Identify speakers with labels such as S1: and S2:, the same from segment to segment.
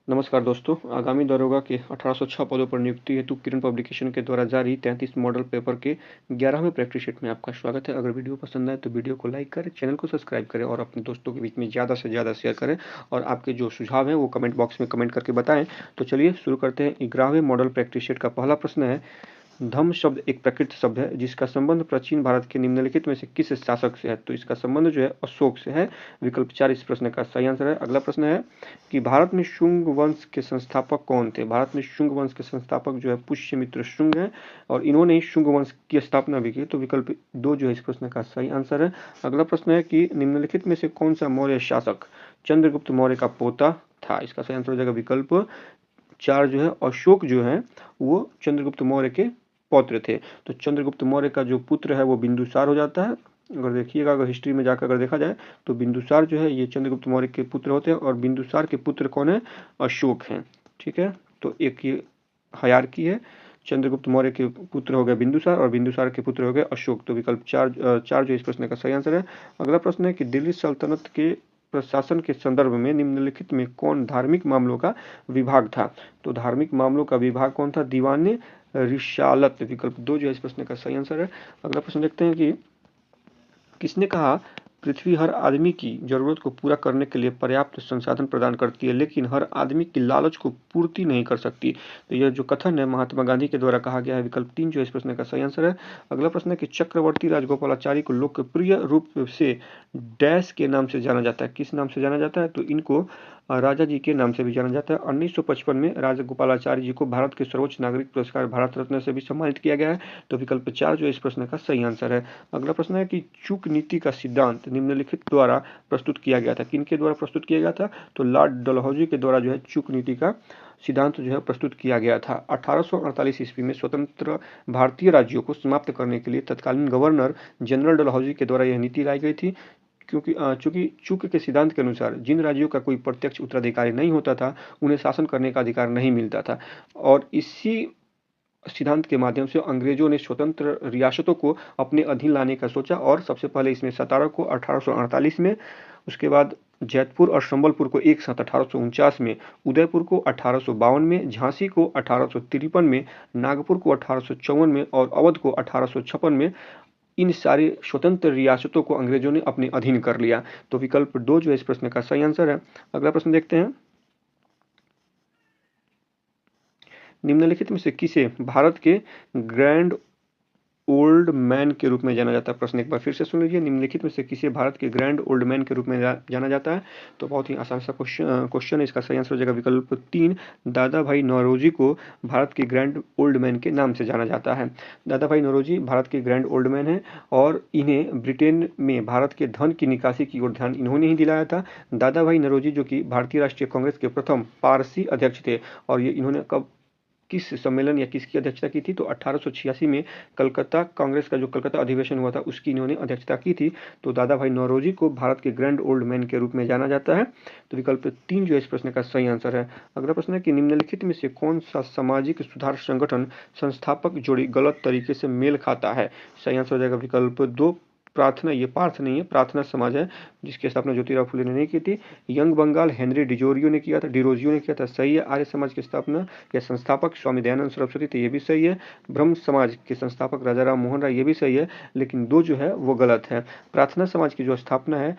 S1: नमस्कार दोस्तों, आगामी दरोगा के 1806 पदों पर नियुक्ति हेतु किरण पब्लिकेशन के द्वारा जारी 33 मॉडल पेपर के 11वें प्रैक्टिस शीट में आपका स्वागत है। अगर वीडियो पसंद आए तो वीडियो को लाइक करें, चैनल को सब्सक्राइब करें और अपने दोस्तों के बीच में ज़्यादा से ज़्यादा शेयर करें और आपके जो सुझाव हैं वो कमेंट बॉक्स में कमेंट करके बताएं। तो चलिए शुरू करते हैं। 11वें मॉडल प्रैक्टिस शीट का पहला प्रश्न है, धम्म शब्द एक प्रकृत शब्द है जिसका संबंध प्राचीन भारत के निम्नलिखित में से किस शासक से है। तो इसका संबंध जो है अशोक से है। विकल्प 4 इस प्रश्न का सही आंसर है। अगला प्रश्न है कि भारत में शुंग वंश के संस्थापक कौन थे। भारत में शुंग वंश के संस्थापक जो है पुष्यमित्र शुंग है और इन्होंने ही शुंग वंश की स्थापना भी की। तो विकल्प 2 जो है इस प्रश्न का सही आंसर है। अगला प्रश्न है कि निम्नलिखित में से कौन सा मौर्य शासक चंद्रगुप्त मौर्य का पोता था। इसका सही आंसर हो जाएगा विकल्प 4 जो है अशोक जो है वो चंद्रगुप्त मौर्य के पौत्र थे। तो चंद्रगुप्त मौर्य का जो पुत्र है वो बिंदुसार हो जाता है। अगर देखिएगा, अगर हिस्ट्री में जाकर अगर देखा जाए तो बिंदुसार जो है ये चंद्रगुप्त मौर्य के पुत्र होते हैं और बिंदुसार के पुत्र कौन है, अशोक हैं। ठीक है, तो एक ये हायरार्की है। चंद्रगुप्त मौर्य के पुत्र हो गए बिंदुसार और बिंदुसार के पुत्र हो गए अशोक। तो विकल्प 4 जो इस प्रश्न का सही आंसर है। अगला प्रश्न है कि दिल्ली सल्तनत के प्रशासन के संदर्भ में निम्नलिखित में कौन धार्मिक मामलों का विभाग था। तो धार्मिक मामलों का विभाग कौन था, दीवाने रिसालत। विकल्प 2 जो है इस प्रश्न का सही आंसर है। अगला प्रश्न देखते हैं कि किसने कहा, पृथ्वी हर आदमी की जरूरत को पूरा करने के लिए पर्याप्त संसाधन प्रदान करती है लेकिन हर आदमी की लालच को पूर्ति नहीं कर सकती। तो यह जो कथन है महात्मा गांधी के द्वारा कहा गया है। विकल्प 3 जो इस प्रश्न का सही आंसर है। अगला प्रश्न है कि चक्रवर्ती राजगोपालाचारी को लोकप्रिय रूप से डैश के नाम से जाना जाता है। किस नाम से जाना जाता है, तो इनको राजा जी के नाम से भी जाना जाता है। 1955 में राजगोपालाचारी जी को भारत के सर्वोच्च नागरिक पुरस्कार भारत रत्न से भी सम्मानित किया गया है। तो विकल्प 4 जो इस प्रश्न का सही आंसर है। अगला प्रश्न है कि चूक नीति का सिद्धांत निम्नलिखित द्वारा प्रस्तुत किया गया था। किनके द्वारा प्रस्तुत किया गया था, तो लॉर्ड डलहौजी के द्वारा जो है चूक नीति का सिद्धांत जो है प्रस्तुत किया गया था। 1848 ईस्वी में स्वतंत्र भारतीय राज्यों को समाप्त करने के लिए तत्कालीन गवर्नर जनरल डलहौजी के द्वारा यह नीति लाई गई थी। चूंकि चूक के सिद्धांत के अनुसार जिन राज्यों का कोई प्रत्यक्ष उत्तराधिकारी नहीं होता था उन्हें शासन करने का अधिकार नहीं मिलता था और इसी सिद्धांत के माध्यम से अंग्रेजों ने स्वतंत्र रियासतों को अपने अधीन लाने का सोचा और सबसे पहले इसमें सतारा को 1848 में, उसके बाद जैतपुर और संबलपुर को एक साथ 1849 में, उदयपुर को 1852 में, झांसी को 1853 में, नागपुर को 1854 में और अवध को 1856 में इन सारी स्वतंत्र रियासतों को अंग्रेजों ने अपने अधीन कर लिया। तो विकल्प 2 जो है इस प्रश्न का सही आंसर है। अगला प्रश्न देखते हैं, निम्नलिखित में से किसे भारत के ग्रैंड ओल्ड मैन के रूप में जाना जाता है। प्रश्न एक बार फिर से सुन लीजिए, निम्नलिखित में से किसे भारत के ग्रैंड ओल्ड मैन के रूप में जाना जाता है। तो बहुत ही आसान सा क्वेश्चन है। इसका सही आंसर हो जाएगा विकल्प 3, दादा भाई नौरोजी को भारत के ग्रैंड ओल्ड मैन के नाम से जाना जाता है। दादा भाई नौरोजी भारत के ग्रैंड ओल्ड मैन है और इन्हें ब्रिटेन में भारत के धन की निकासी की ओर ध्यान इन्होंने ही दिलाया था। दादा भाई नौरोजी जो कि भारतीय राष्ट्रीय कांग्रेस के प्रथम पारसी अध्यक्ष थे और ये इन्होंने कब किस सम्मेलन या किसकी अध्यक्षता की थी, तो 1886 में कलकत्ता कांग्रेस का जो कलकत्ता अधिवेशन हुआ था उसकी इन्होंने अध्यक्षता की थी। तो दादा भाई नौरोजी को भारत के ग्रैंड ओल्ड मैन के रूप में जाना जाता है। तो विकल्प 3 जो इस प्रश्न का सही आंसर है। अगला प्रश्न है कि निम्नलिखित में से कौन सा सामाजिक सुधार संगठन संस्थापक जोड़ी गलत तरीके से मेल खाता है। सही आंसर हो जाएगा विकल्प 2, प्रार्थना। ये पार्थ नहीं है, प्रार्थना समाज है जिसकी स्थापना ज्योतिराव फुले ने नहीं की थी। यंग बंगाल हेनरी डिजोरियो ने किया था, डिरोजियो ने किया था, सही है। आर्य समाज की स्थापना या संस्थापक स्वामी दयानंद सरस्वती थे, ये भी सही है। ब्रह्म समाज के संस्थापक राजा राम मोहन राय, ये भी सही है, लेकिन 2 जो है वो गलत है। प्रार्थना समाज की जो स्थापना है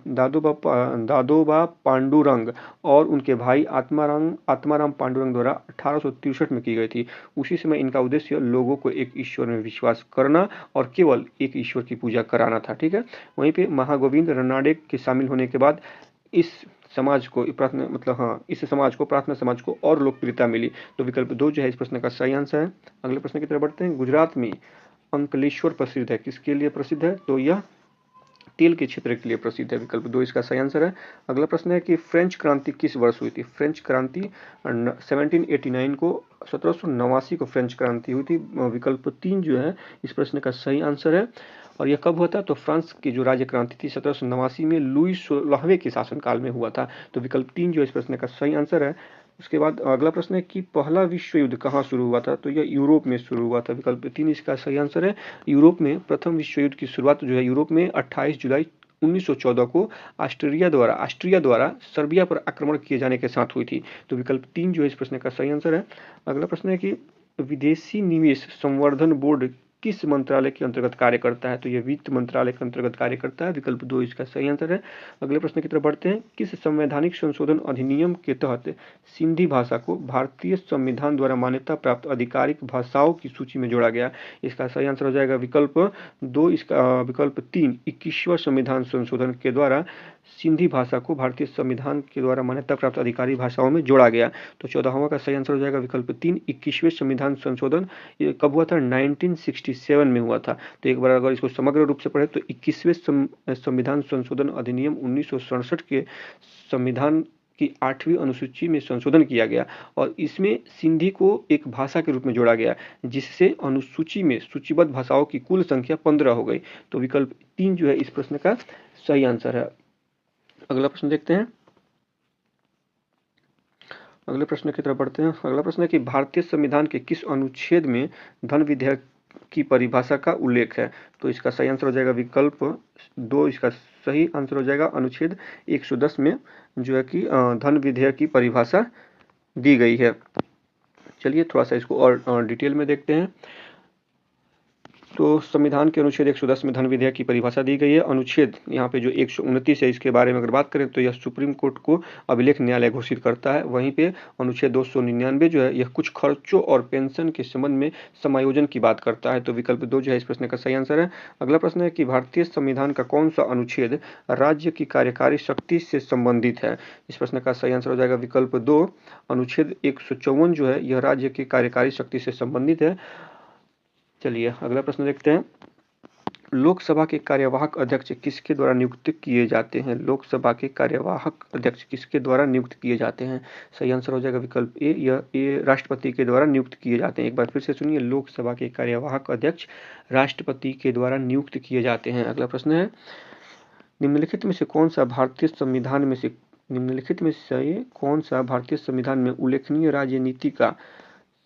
S1: दादोबा पांडुरंग और उनके भाई आत्माराम पांडुरंग द्वारा 1863 में की गई थी। उसी समय इनका उद्देश्य लोगों को एक ईश्वर में विश्वास करना और केवल एक ईश्वर की पूजा कराना था। ठीक है, वहीं पे महागोविंद रनाडे के शामिल होने के बाद इस समाज को प्रार्थना इस समाज को प्रार्थना समाज को और लोकप्रियता मिली। तो विकल्प 2 जो है इस प्रश्न का सही आंसर है। अगले प्रश्न की तरफ बढ़ते हैं। गुजरात में अंकलेश्वर प्रसिद्ध है, किसके लिए प्रसिद्ध है, तो यह तेल के क्षेत्र के लिए प्रसिद्ध है। विकल्प 2 इसका सही आंसर है। अगला प्रश्न है कि फ्रेंच क्रांति किस वर्ष हुई थी। फ्रेंच क्रांति 1789 को 1789 को फ्रेंच क्रांति हुई थी। विकल्प 3 जो है इस प्रश्न का सही आंसर है। और यह कब हुआ था, तो फ्रांस की जो राज्य क्रांति थी 1789 में लुई 16वें के शासनकाल में हुआ था। तो विकल्प 3 जो इस प्रश्न का सही आंसर है। उसके बाद अगला प्रश्न है कि पहला विश्व युद्ध कहाँ शुरू हुआ था, तो यह यूरोप में शुरू हुआ था। विकल्प 3 इसका सही आंसर है। यूरोप में प्रथम विश्व युद्ध की शुरुआत जो है यूरोप में 28 जुलाई 1914 को ऑस्ट्रिया द्वारा सर्बिया पर आक्रमण किए जाने के साथ हुई थी। तो विकल्प 3 जो है इस प्रश्न का सही आंसर है। अगला प्रश्न है कि विदेशी निवेश संवर्धन बोर्ड किस मंत्रालय के अंतर्गत कार्य करता है? तो यह वित्त मंत्रालय के अंतर्गत कार्य करता है। विकल्प 2 इसका सही आंसर है। अगले प्रश्न की तरफ बढ़ते हैं। किस संवैधानिक संशोधन अधिनियम के तहत सिंधी भाषा को भारतीय संविधान द्वारा मान्यता प्राप्त आधिकारिक भाषाओं की सूची में जोड़ा गया? इसका सही आंसर हो जाएगा विकल्प 2। इसका विकल्प 3 21वां संविधान संशोधन के द्वारा सिंधी भाषा को भारतीय संविधान के द्वारा मान्यता प्राप्त अधिकारिक भाषाओं में जोड़ा गया। तो 14वां का सही आंसर हो जाएगा विकल्प 3 21वें संविधान संशोधन। ये कब हुआ था? 1967 में हुआ था। तो एक बार अगर इसको समग्र रूप से पढ़े तो 21वें संविधान संशोधन अधिनियम 1967 के संविधान की 8वीं अनुसूची में संशोधन किया गया और इसमें सिंधी को एक भाषा के रूप में जोड़ा गया, जिससे अनुसूची में सूचीबद्ध भाषाओं की कुल संख्या 15 हो गई। तो विकल्प 3 जो है इस प्रश्न का सही आंसर है। अगला प्रश्न देखते हैं। अगले प्रश्न की तरफ बढ़ते हैं। अगला प्रश्न है कि भारतीय संविधान के किस अनुच्छेद में धन विधेयक की परिभाषा का उल्लेख है? तो इसका सही आंसर हो जाएगा विकल्प 2। इसका सही आंसर हो जाएगा अनुच्छेद 110 में जो है कि धन विधेयक की परिभाषा दी गई है। चलिए थोड़ा सा इसको और डिटेल में देखते हैं। तो संविधान के अनुच्छेद 110 में धन विधेयक की परिभाषा दी गई है। अनुच्छेद यहाँ पे जो 129 है, इसके बारे में अगर बात करें तो यह सुप्रीम कोर्ट को अभिलेख न्यायालय घोषित करता है। वहीं पे अनुच्छेद 299 जो है यह कुछ खर्चों और पेंशन के संबंध में समायोजन की बात करता है। तो विकल्प 2 जो है इस प्रश्न का सही आंसर है। अगला प्रश्न है कि भारतीय संविधान का कौन सा अनुच्छेद राज्य की कार्यकारी शक्ति से संबंधित है? इस प्रश्न का सही आंसर हो जाएगा विकल्प 2। अनुच्छेद 154 जो है यह राज्य की कार्यकारी शक्ति से संबंधित है। चलिए अगला प्रश्न देखते हैं। लोकसभा के कार्यवाहक अध्यक्ष किसके द्वारा नियुक्त किए जाते हैं? लोकसभा के कार्यवाहक अध्यक्ष किसके द्वारा नियुक्त किए जाते हैं? सही आंसर हो जाएगा विकल्प ए। यह राष्ट्रपति के द्वारा नियुक्त किए जाते हैं। एक बार फिर से सुनिए, लोकसभा के कार्यवाहक अध्यक्ष राष्ट्रपति के द्वारा नियुक्त किए जाते हैं। अगला प्रश्न है, निम्नलिखित में से कौन सा भारतीय संविधान में उल्लेखनीय राजनीति का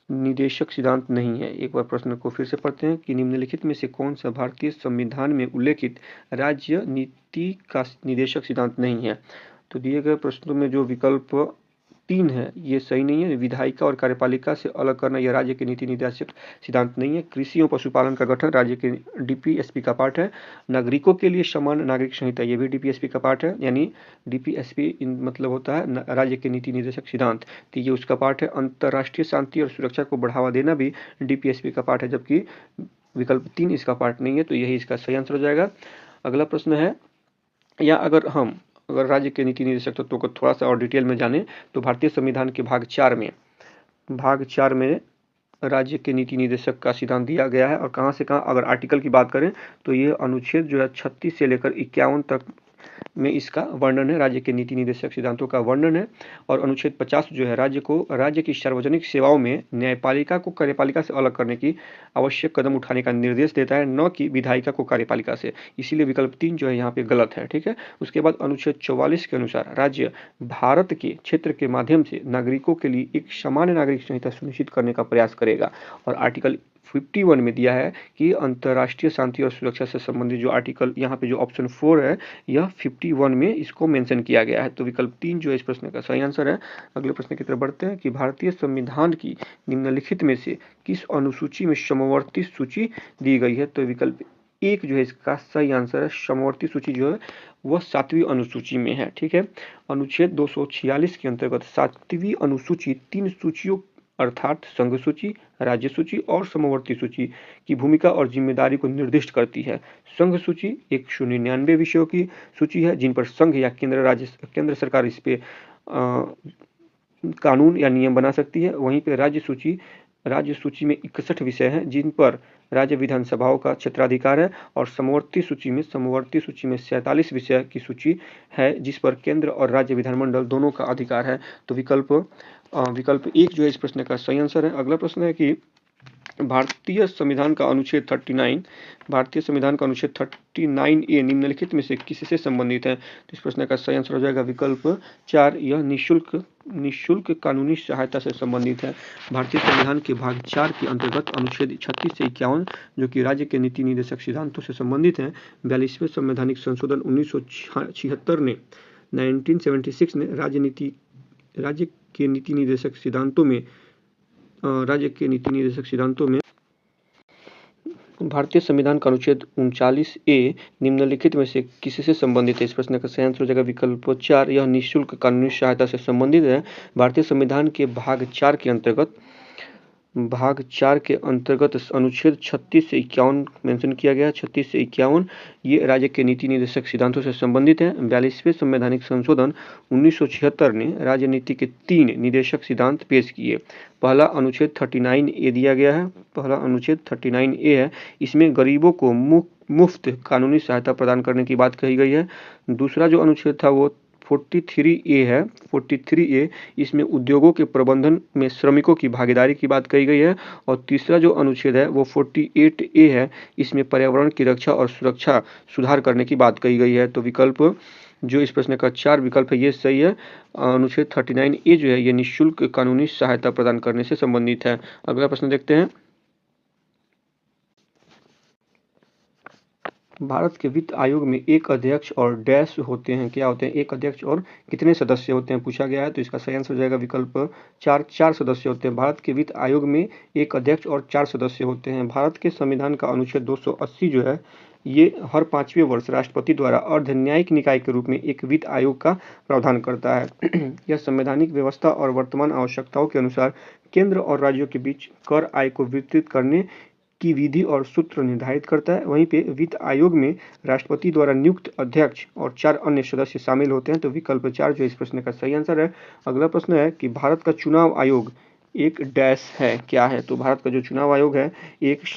S1: निदेशक सिद्धांत नहीं है? एक बार प्रश्न को फिर से पढ़ते हैं कि निम्नलिखित में से कौन सा भारतीय संविधान में उल्लेखित राज्य नीति का निदेशक सिद्धांत नहीं है? तो दिए गए प्रश्नों में जो विकल्प 3 है ये सही नहीं है। विधायिका और कार्यपालिका से अलग करना यह राज्य के नीति निर्देशक सिद्धांत नहीं है। कृषि एवं पशुपालन का गठन राज्य के डीपीएसपी का पार्ट है। नागरिकों के लिए समान नागरिक संहिता ये भी डीपीएसपी का पार्ट है, यानी डीपीएसपी मतलब होता है राज्य के नीति निर्देशक सिद्धांत, तो ये उसका पार्ट है। अंतर्राष्ट्रीय शांति और सुरक्षा को बढ़ावा देना भी डीपीएसपी का पार्ट है, जबकि विकल्प 3 इसका पार्ट नहीं है। तो यही इसका सही आंसर हो जाएगा। अगला प्रश्न है, या अगर राज्य के नीति निर्देशक तत्वों को थोड़ा सा और डिटेल में जाने तो भारतीय संविधान के भाग 4 में राज्य के नीति निर्देशक का सिद्धांत दिया गया है। और कहाँ से कहाँ अगर आर्टिकल की बात करें तो ये अनुच्छेद जो है 36 से लेकर 51 तक में इसका वर्णन है, राज्य के नीति निर्देशक सिद्धांतों का वर्णन है। और अनुच्छेद 50 जो है राज्य की सार्वजनिक सेवाओं में न्यायपालिका को कार्यपालिका से अलग करने की आवश्यक कदम उठाने का निर्देश देता है, न कि विधायिका को कार्यपालिका से। इसीलिए विकल्प 3 जो है यहाँ पे गलत है। ठीक है। उसके बाद अनुच्छेद 44 के अनुसार राज्य भारत के क्षेत्र के माध्यम से नागरिकों के लिए एक सामान्य नागरिक संहिता सुनिश्चित करने का प्रयास करेगा। और आर्टिकल 51 में दिया है कि अंतर्राष्ट्रीय शांति और सुरक्षा से संबंधित जो आर्टिकल यहाँ पे जो ऑप्शन 4 है यह 51 में इसको मेंशन किया गया है। तो विकल्प 3 जो है इस प्रश्न का सही आंसर है। अगले प्रश्न की तरफ बढ़ते हैं कि भारतीय संविधान की निम्नलिखित में से किस अनुसूची में समवर्ती सूची दी गई है? तो विकल्प 1 जो है इसका सही आंसर है। समवर्ती सूची जो है वह 7वीं अनुसूची में है। ठीक है। अनुच्छेद 246 के अंतर्गत 7वीं अनुसूची 3 सूचियों अर्थात संघ सूची, राज्य सूची और समवर्ती सूची की भूमिका और जिम्मेदारी को निर्दिष्ट करती है। संघ सूची 199 विषयों की सूची है जिन पर संघ या केंद्र सरकार इस पे कानून या नियम बना सकती है। वहीं पे राज्य सूची में 61 विषय हैं जिन पर राज्य विधानसभाओं का क्षेत्राधिकार है। और समवर्ती सूची में 47 विषय की सूची है जिस पर केंद्र और राज्य विधानमंडल दोनों का अधिकार है। तो विकल्प 1 जो है इस प्रश्न का सही आंसर है। अगला प्रश्न है कि भारतीय संविधान का अनुच्छेद 39A निम्नलिखित में से किससे संबंधित है? तो इस प्रश्न का सही आंसर हो जाएगा विकल्प 4। यह निःशुल्क निःशुल्क कानूनी सहायता से संबंधित है। भारतीय संविधान के भाग 4 के अंतर्गत अनुच्छेद 36 से 51 जो कि राज्य के नीति निर्देशक सिद्धांतों से संबंधित है, 42वें संवैधानिक संशोधन 1976 ने 1976 ने राज्य के नीति निर्देशक सिद्धांतों में भारतीय संविधान का अनुच्छेद 39A निम्नलिखित में से किसी से संबंधित है? इस प्रश्न का सही आंसर हो जाएगा विकल्प 4, यह निःशुल्क कानूनी सहायता से संबंधित है। भारतीय संविधान के भाग 4 के अंतर्गत अनुच्छेद 36 से 51 मेंशन किया गया। 36 से 51 ये राज्य के नीति निर्देशक सिद्धांतों से संबंधित है। 42वें संवैधानिक संशोधन 1976 ने राज्य नीति के 3 निर्देशक सिद्धांत पेश किए। पहला अनुच्छेद 39A दिया गया है। पहला अनुच्छेद 39A है। इसमें गरीबों को मुफ्त कानूनी सहायता प्रदान करने की बात कही गई है। दूसरा जो अनुच्छेद था वो 43A है। 43A इसमें उद्योगों के प्रबंधन में श्रमिकों की भागीदारी की बात कही गई है। और तीसरा जो अनुच्छेद है वो 48A है। इसमें पर्यावरण की रक्षा और सुरक्षा सुधार करने की बात कही गई है। तो विकल्प जो इस प्रश्न का 4 विकल्प है ये सही है। अनुच्छेद 39A जो है ये निःशुल्क कानूनी सहायता प्रदान करने से संबंधित है। अगला प्रश्न देखते हैं। भारत के वित्त आयोग में एक अध्यक्ष और डैश होते हैं। क्या होते हैं? एक अध्यक्ष और कितने सदस्य होते हैं पूछा गया है। तो इसका सही आंसर हो जाएगा विकल्प 4, 4 सदस्य होते हैं। भारत के वित्त आयोग में एक अध्यक्ष और 4 सदस्य होते हैं। भारत के संविधान का अनुच्छेद 280 जो है ये हर 5वें वर्ष राष्ट्रपति द्वारा अर्धन्यायिक निकाय के रूप में एक वित्त आयोग का प्रावधान करता है। यह संवैधानिक व्यवस्था और वर्तमान आवश्यकताओं के अनुसार केंद्र और राज्यों के बीच कर आय को वितरित करने की विधि और सूत्र निर्धारित करता है। वहीं पे वित्त आयोग में राष्ट्रपति द्वारा नियुक्त अध्यक्ष और 4 अन्य सदस्य शामिल होते हैं। तो विकल्प 4 जो इस प्रश्न का सही आंसर है। अगला प्रश्न है कि भारत का चुनाव आयोग एक डैश है। क्या है? तो भारत का जो चुनाव आयोग है एक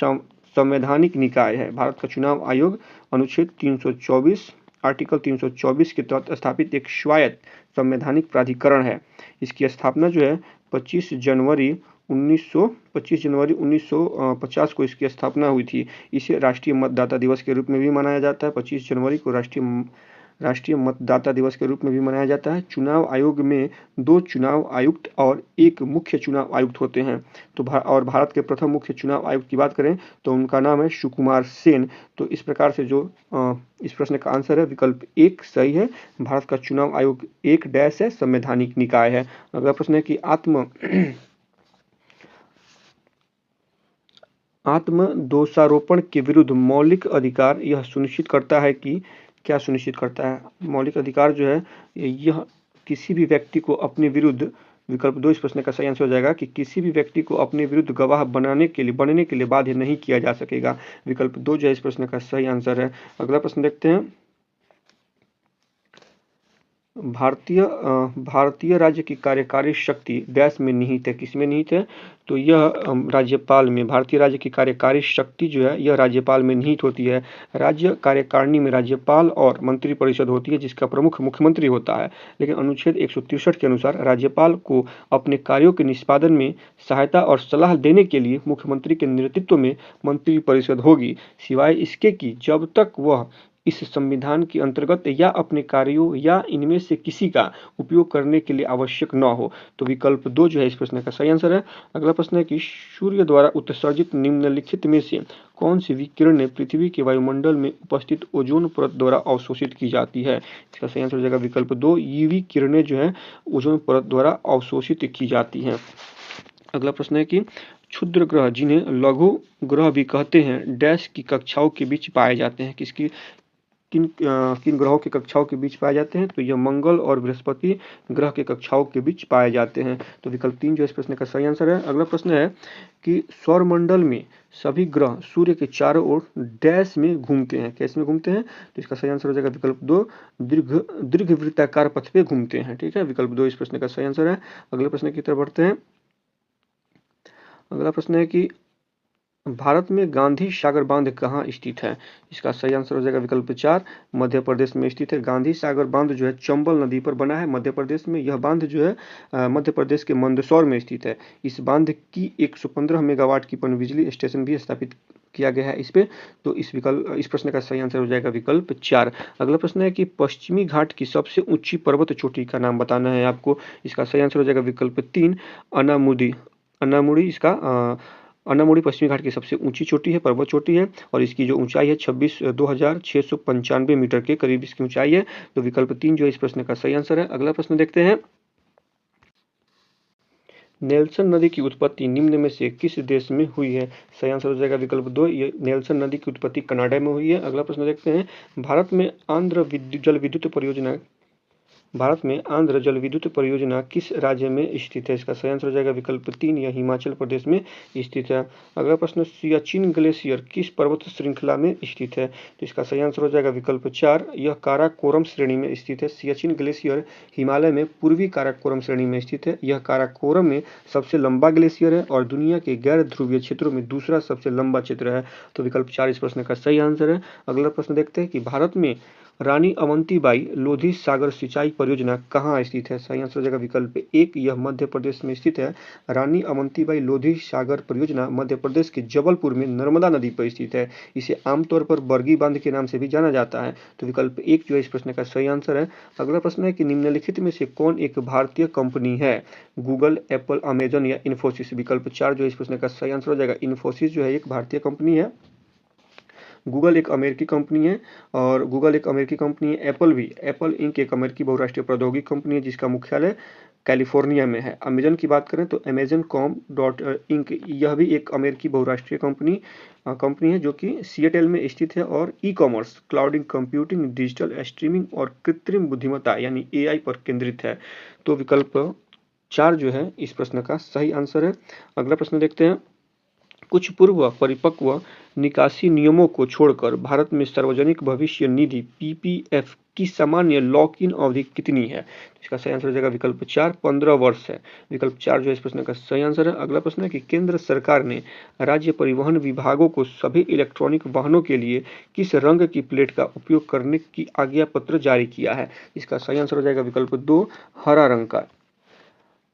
S1: संवैधानिक निकाय है। भारत का चुनाव आयोग अनुच्छेद 324 आर्टिकल 324 के तहत स्थापित एक स्वायत्त संवैधानिक प्राधिकरण है। इसकी स्थापना जो है 25 जनवरी 1950 को इसकी स्थापना हुई थी। इसे राष्ट्रीय मतदाता दिवस के रूप में भी मनाया जाता है। 25 जनवरी को राष्ट्रीय मतदाता दिवस के रूप में भी मनाया जाता है। चुनाव आयोग में 2 चुनाव आयुक्त और 1 मुख्य चुनाव आयुक्त होते हैं। तो और भारत के प्रथम मुख्य चुनाव आयुक्त की बात करें तो उनका नाम है सुकुमार सेन। तो इस प्रकार से जो इस प्रश्न का आंसर है विकल्प 1 सही है। भारत का चुनाव आयोग एक डैश है, संवैधानिक निकाय है। अगला प्रश्न है कि आत्म दोषारोपण के विरुद्ध मौलिक अधिकार यह सुनिश्चित करता है कि क्या सुनिश्चित करता है? मौलिक अधिकार जो है यह किसी भी व्यक्ति को अपने विरुद्ध विकल्प 2 इस प्रश्न का सही आंसर हो जाएगा कि किसी भी व्यक्ति को अपने विरुद्ध गवाह बनने के लिए बाध्य नहीं किया जा सकेगा। विकल्प 2 जो है इस प्रश्न का सही आंसर है। अगला प्रश्न देखते हैं। भारतीय राज्य की कार्यकारी शक्ति डैश में निहित है। किसमें निहित है? तो यह राज्यपाल में। भारतीय राज्य की कार्यकारी शक्ति जो है यह राज्यपाल में निहित होती है। राज्य कार्यकारिणी में राज्यपाल और मंत्रिपरिषद होती है जिसका प्रमुख मुख्यमंत्री होता है। लेकिन अनुच्छेद 163 के अनुसार राज्यपाल को अपने कार्यों के निष्पादन में सहायता और सलाह देने के लिए मुख्यमंत्री के नेतृत्व में मंत्रिपरिषद होगी, सिवाय इसके कि जब तक वह इस संविधान के अंतर्गत या अपने कार्यों या इनमें से किसी का उपयोग करने के लिए आवश्यक न हो। तो विकल्प 2 जो है इस प्रश्न का सही आंसर है। अगला प्रश्न है कि सूर्य द्वारा उत्सर्जित निम्नलिखित में से कौन सी विकिरणें पृथ्वी के वायुमंडल में उपस्थित ओजोन परत द्वारा अवशोषित की जाती है? इसका सही आंसर हो जाएगा विकल्प 2, यूवी किरणें जो है ओजोन परत द्वारा अवशोषित की जाती हैं। अगला प्रश्न है कि क्षुद्र ग्रह जिन्हें लघु ग्रह भी कहते हैं डैश की कक्षाओं के बीच पाए जाते हैं। किन ग्रहों की कक्षाओं के बीच पाए जाते हैं? तो यह मंगल और बृहस्पति ग्रह के कक्षाओं के बीच पाए जाते हैं। तो विकल्प 3 जो इस प्रश्न का सही आंसर है। अगला प्रश्न है कि सौरमंडल में सभी ग्रह सूर्य के चारों ओर डैश में घूमते हैं। कैसे में घूमते हैं? तो इसका सही आंसर हो जाएगा विकल्प 2, दीर्घवृत्ताकार पथ पे घूमते हैं। ठीक है, विकल्प 2 इस प्रश्न का सही आंसर है। अगले प्रश्न की तरफ बढ़ते हैं। अगला प्रश्न है कि भारत में गांधी सागर बांध कहाँ स्थित है? इसका सही आंसर हो जाएगा विकल्प 4, मध्य प्रदेश में स्थित है। गांधी सागर बांध जो है चंबल नदी पर बना है मध्य प्रदेश में। यह बांध जो है मध्य प्रदेश के मंदसौर में स्थित है। इस बांध की 115 मेगावाट की पनबिजली स्टेशन भी स्थापित किया गया है इस पे। तो इस प्रश्न का सही आंसर हो जाएगा विकल्प 4। अगला प्रश्न है कि पश्चिमी घाट की सबसे ऊंची पर्वत चोटी का नाम बताना है आपको। इसका सही आंसर हो जाएगा विकल्प 3, अनामुदी। अनामुड़ी पश्चिमी घाट की सबसे ऊंची चोटी है, पर्वत चोटी है, और इसकी जो ऊंचाई है 26,695 मीटर के करीब इसकी ऊंचाई है। तो विकल्प 3 जो इस प्रश्न का सही आंसर है। अगला प्रश्न देखते हैं, नेल्सन नदी की उत्पत्ति निम्न में से किस देश में हुई है? सही आंसर हो जाएगा विकल्प 2, ये नेल्सन नदी की उत्पत्ति कनाडा में हुई है। अगला प्रश्न देखते हैं, भारत में आंध्र जल विद्युत परियोजना किस राज्य में स्थित है? इसका सही आंसर हो जाएगा विकल्प 3, यह हिमाचल प्रदेश में स्थित है। अगला प्रश्न, सियाचिन ग्लेशियर किस पर्वत श्रृंखला में स्थित है? तो इसका सही आंसर हो जाएगा विकल्प 4, यह काराकोरम श्रेणी में स्थित है। सियाचिन ग्लेशियर हिमालय में पूर्वी काराकोरम श्रेणी में स्थित है। यह काराकोरम में सबसे लंबा ग्लेशियर है और दुनिया के गैर ध्रुवीय क्षेत्रों में दूसरा सबसे लंबा क्षेत्र है। तो विकल्प 4 इस प्रश्न का सही आंसर है। अगला प्रश्न देखते हैं कि भारत में रानी अवंतीबाई लोधी सागर सिंचाई परियोजना कहाँ स्थित है? सही आंसर हो जाएगा विकल्प 1, यह मध्य प्रदेश में स्थित है। रानी अवंतीबाई लोधी सागर परियोजना मध्य प्रदेश के जबलपुर में नर्मदा नदी पर स्थित है। इसे आमतौर पर बरगी बांध के नाम से भी जाना जाता है। तो विकल्प 1 जो है इस प्रश्न का सही आंसर है। अगला प्रश्न है कि निम्नलिखित में से कौन एक भारतीय कंपनी है? गूगल, एप्पल, अमेजन या इन्फोसिस? विकल्प 4 जो इस प्रश्न का सही आंसर हो जाएगा। इन्फोसिस जो है एक भारतीय कंपनी है। गूगल एक अमेरिकी कंपनी है और गूगल एक अमेरिकी कंपनी है। एप्पल इंक एक अमेरिकी बहुराष्ट्रीय प्रौद्योगिकी कंपनी है जिसका मुख्यालय कैलिफोर्निया में है। अमेजन की बात करें तो अमेजन कॉम डॉट इंक, यह भी एक अमेरिकी बहुराष्ट्रीय कंपनी है जो कि सिएटल में स्थित है और e commerce, cloud computing, digital streaming और कृत्रिम बुद्धिमत्ता यानी एआई पर केंद्रित है। तो विकल्प 4 जो है इस प्रश्न का सही आंसर है। अगला प्रश्न देखते हैं, कुछ पूर्व परिपक्व निकासी नियमों को छोड़कर भारत में सार्वजनिक भविष्य निधि पीपीएफ की सामान्य लॉक इन अवधि कितनी है? इसका सही आंसर हो जाएगा विकल्प 4, 15 वर्ष है। विकल्प 4 जो है इस प्रश्न का सही आंसर है। अगला प्रश्न है कि केंद्र सरकार ने राज्य परिवहन विभागों को सभी इलेक्ट्रॉनिक वाहनों के लिए किस रंग की प्लेट का उपयोग करने की आज्ञा पत्र जारी किया है? इसका सही आंसर हो जाएगा विकल्प 2, हरा रंग का।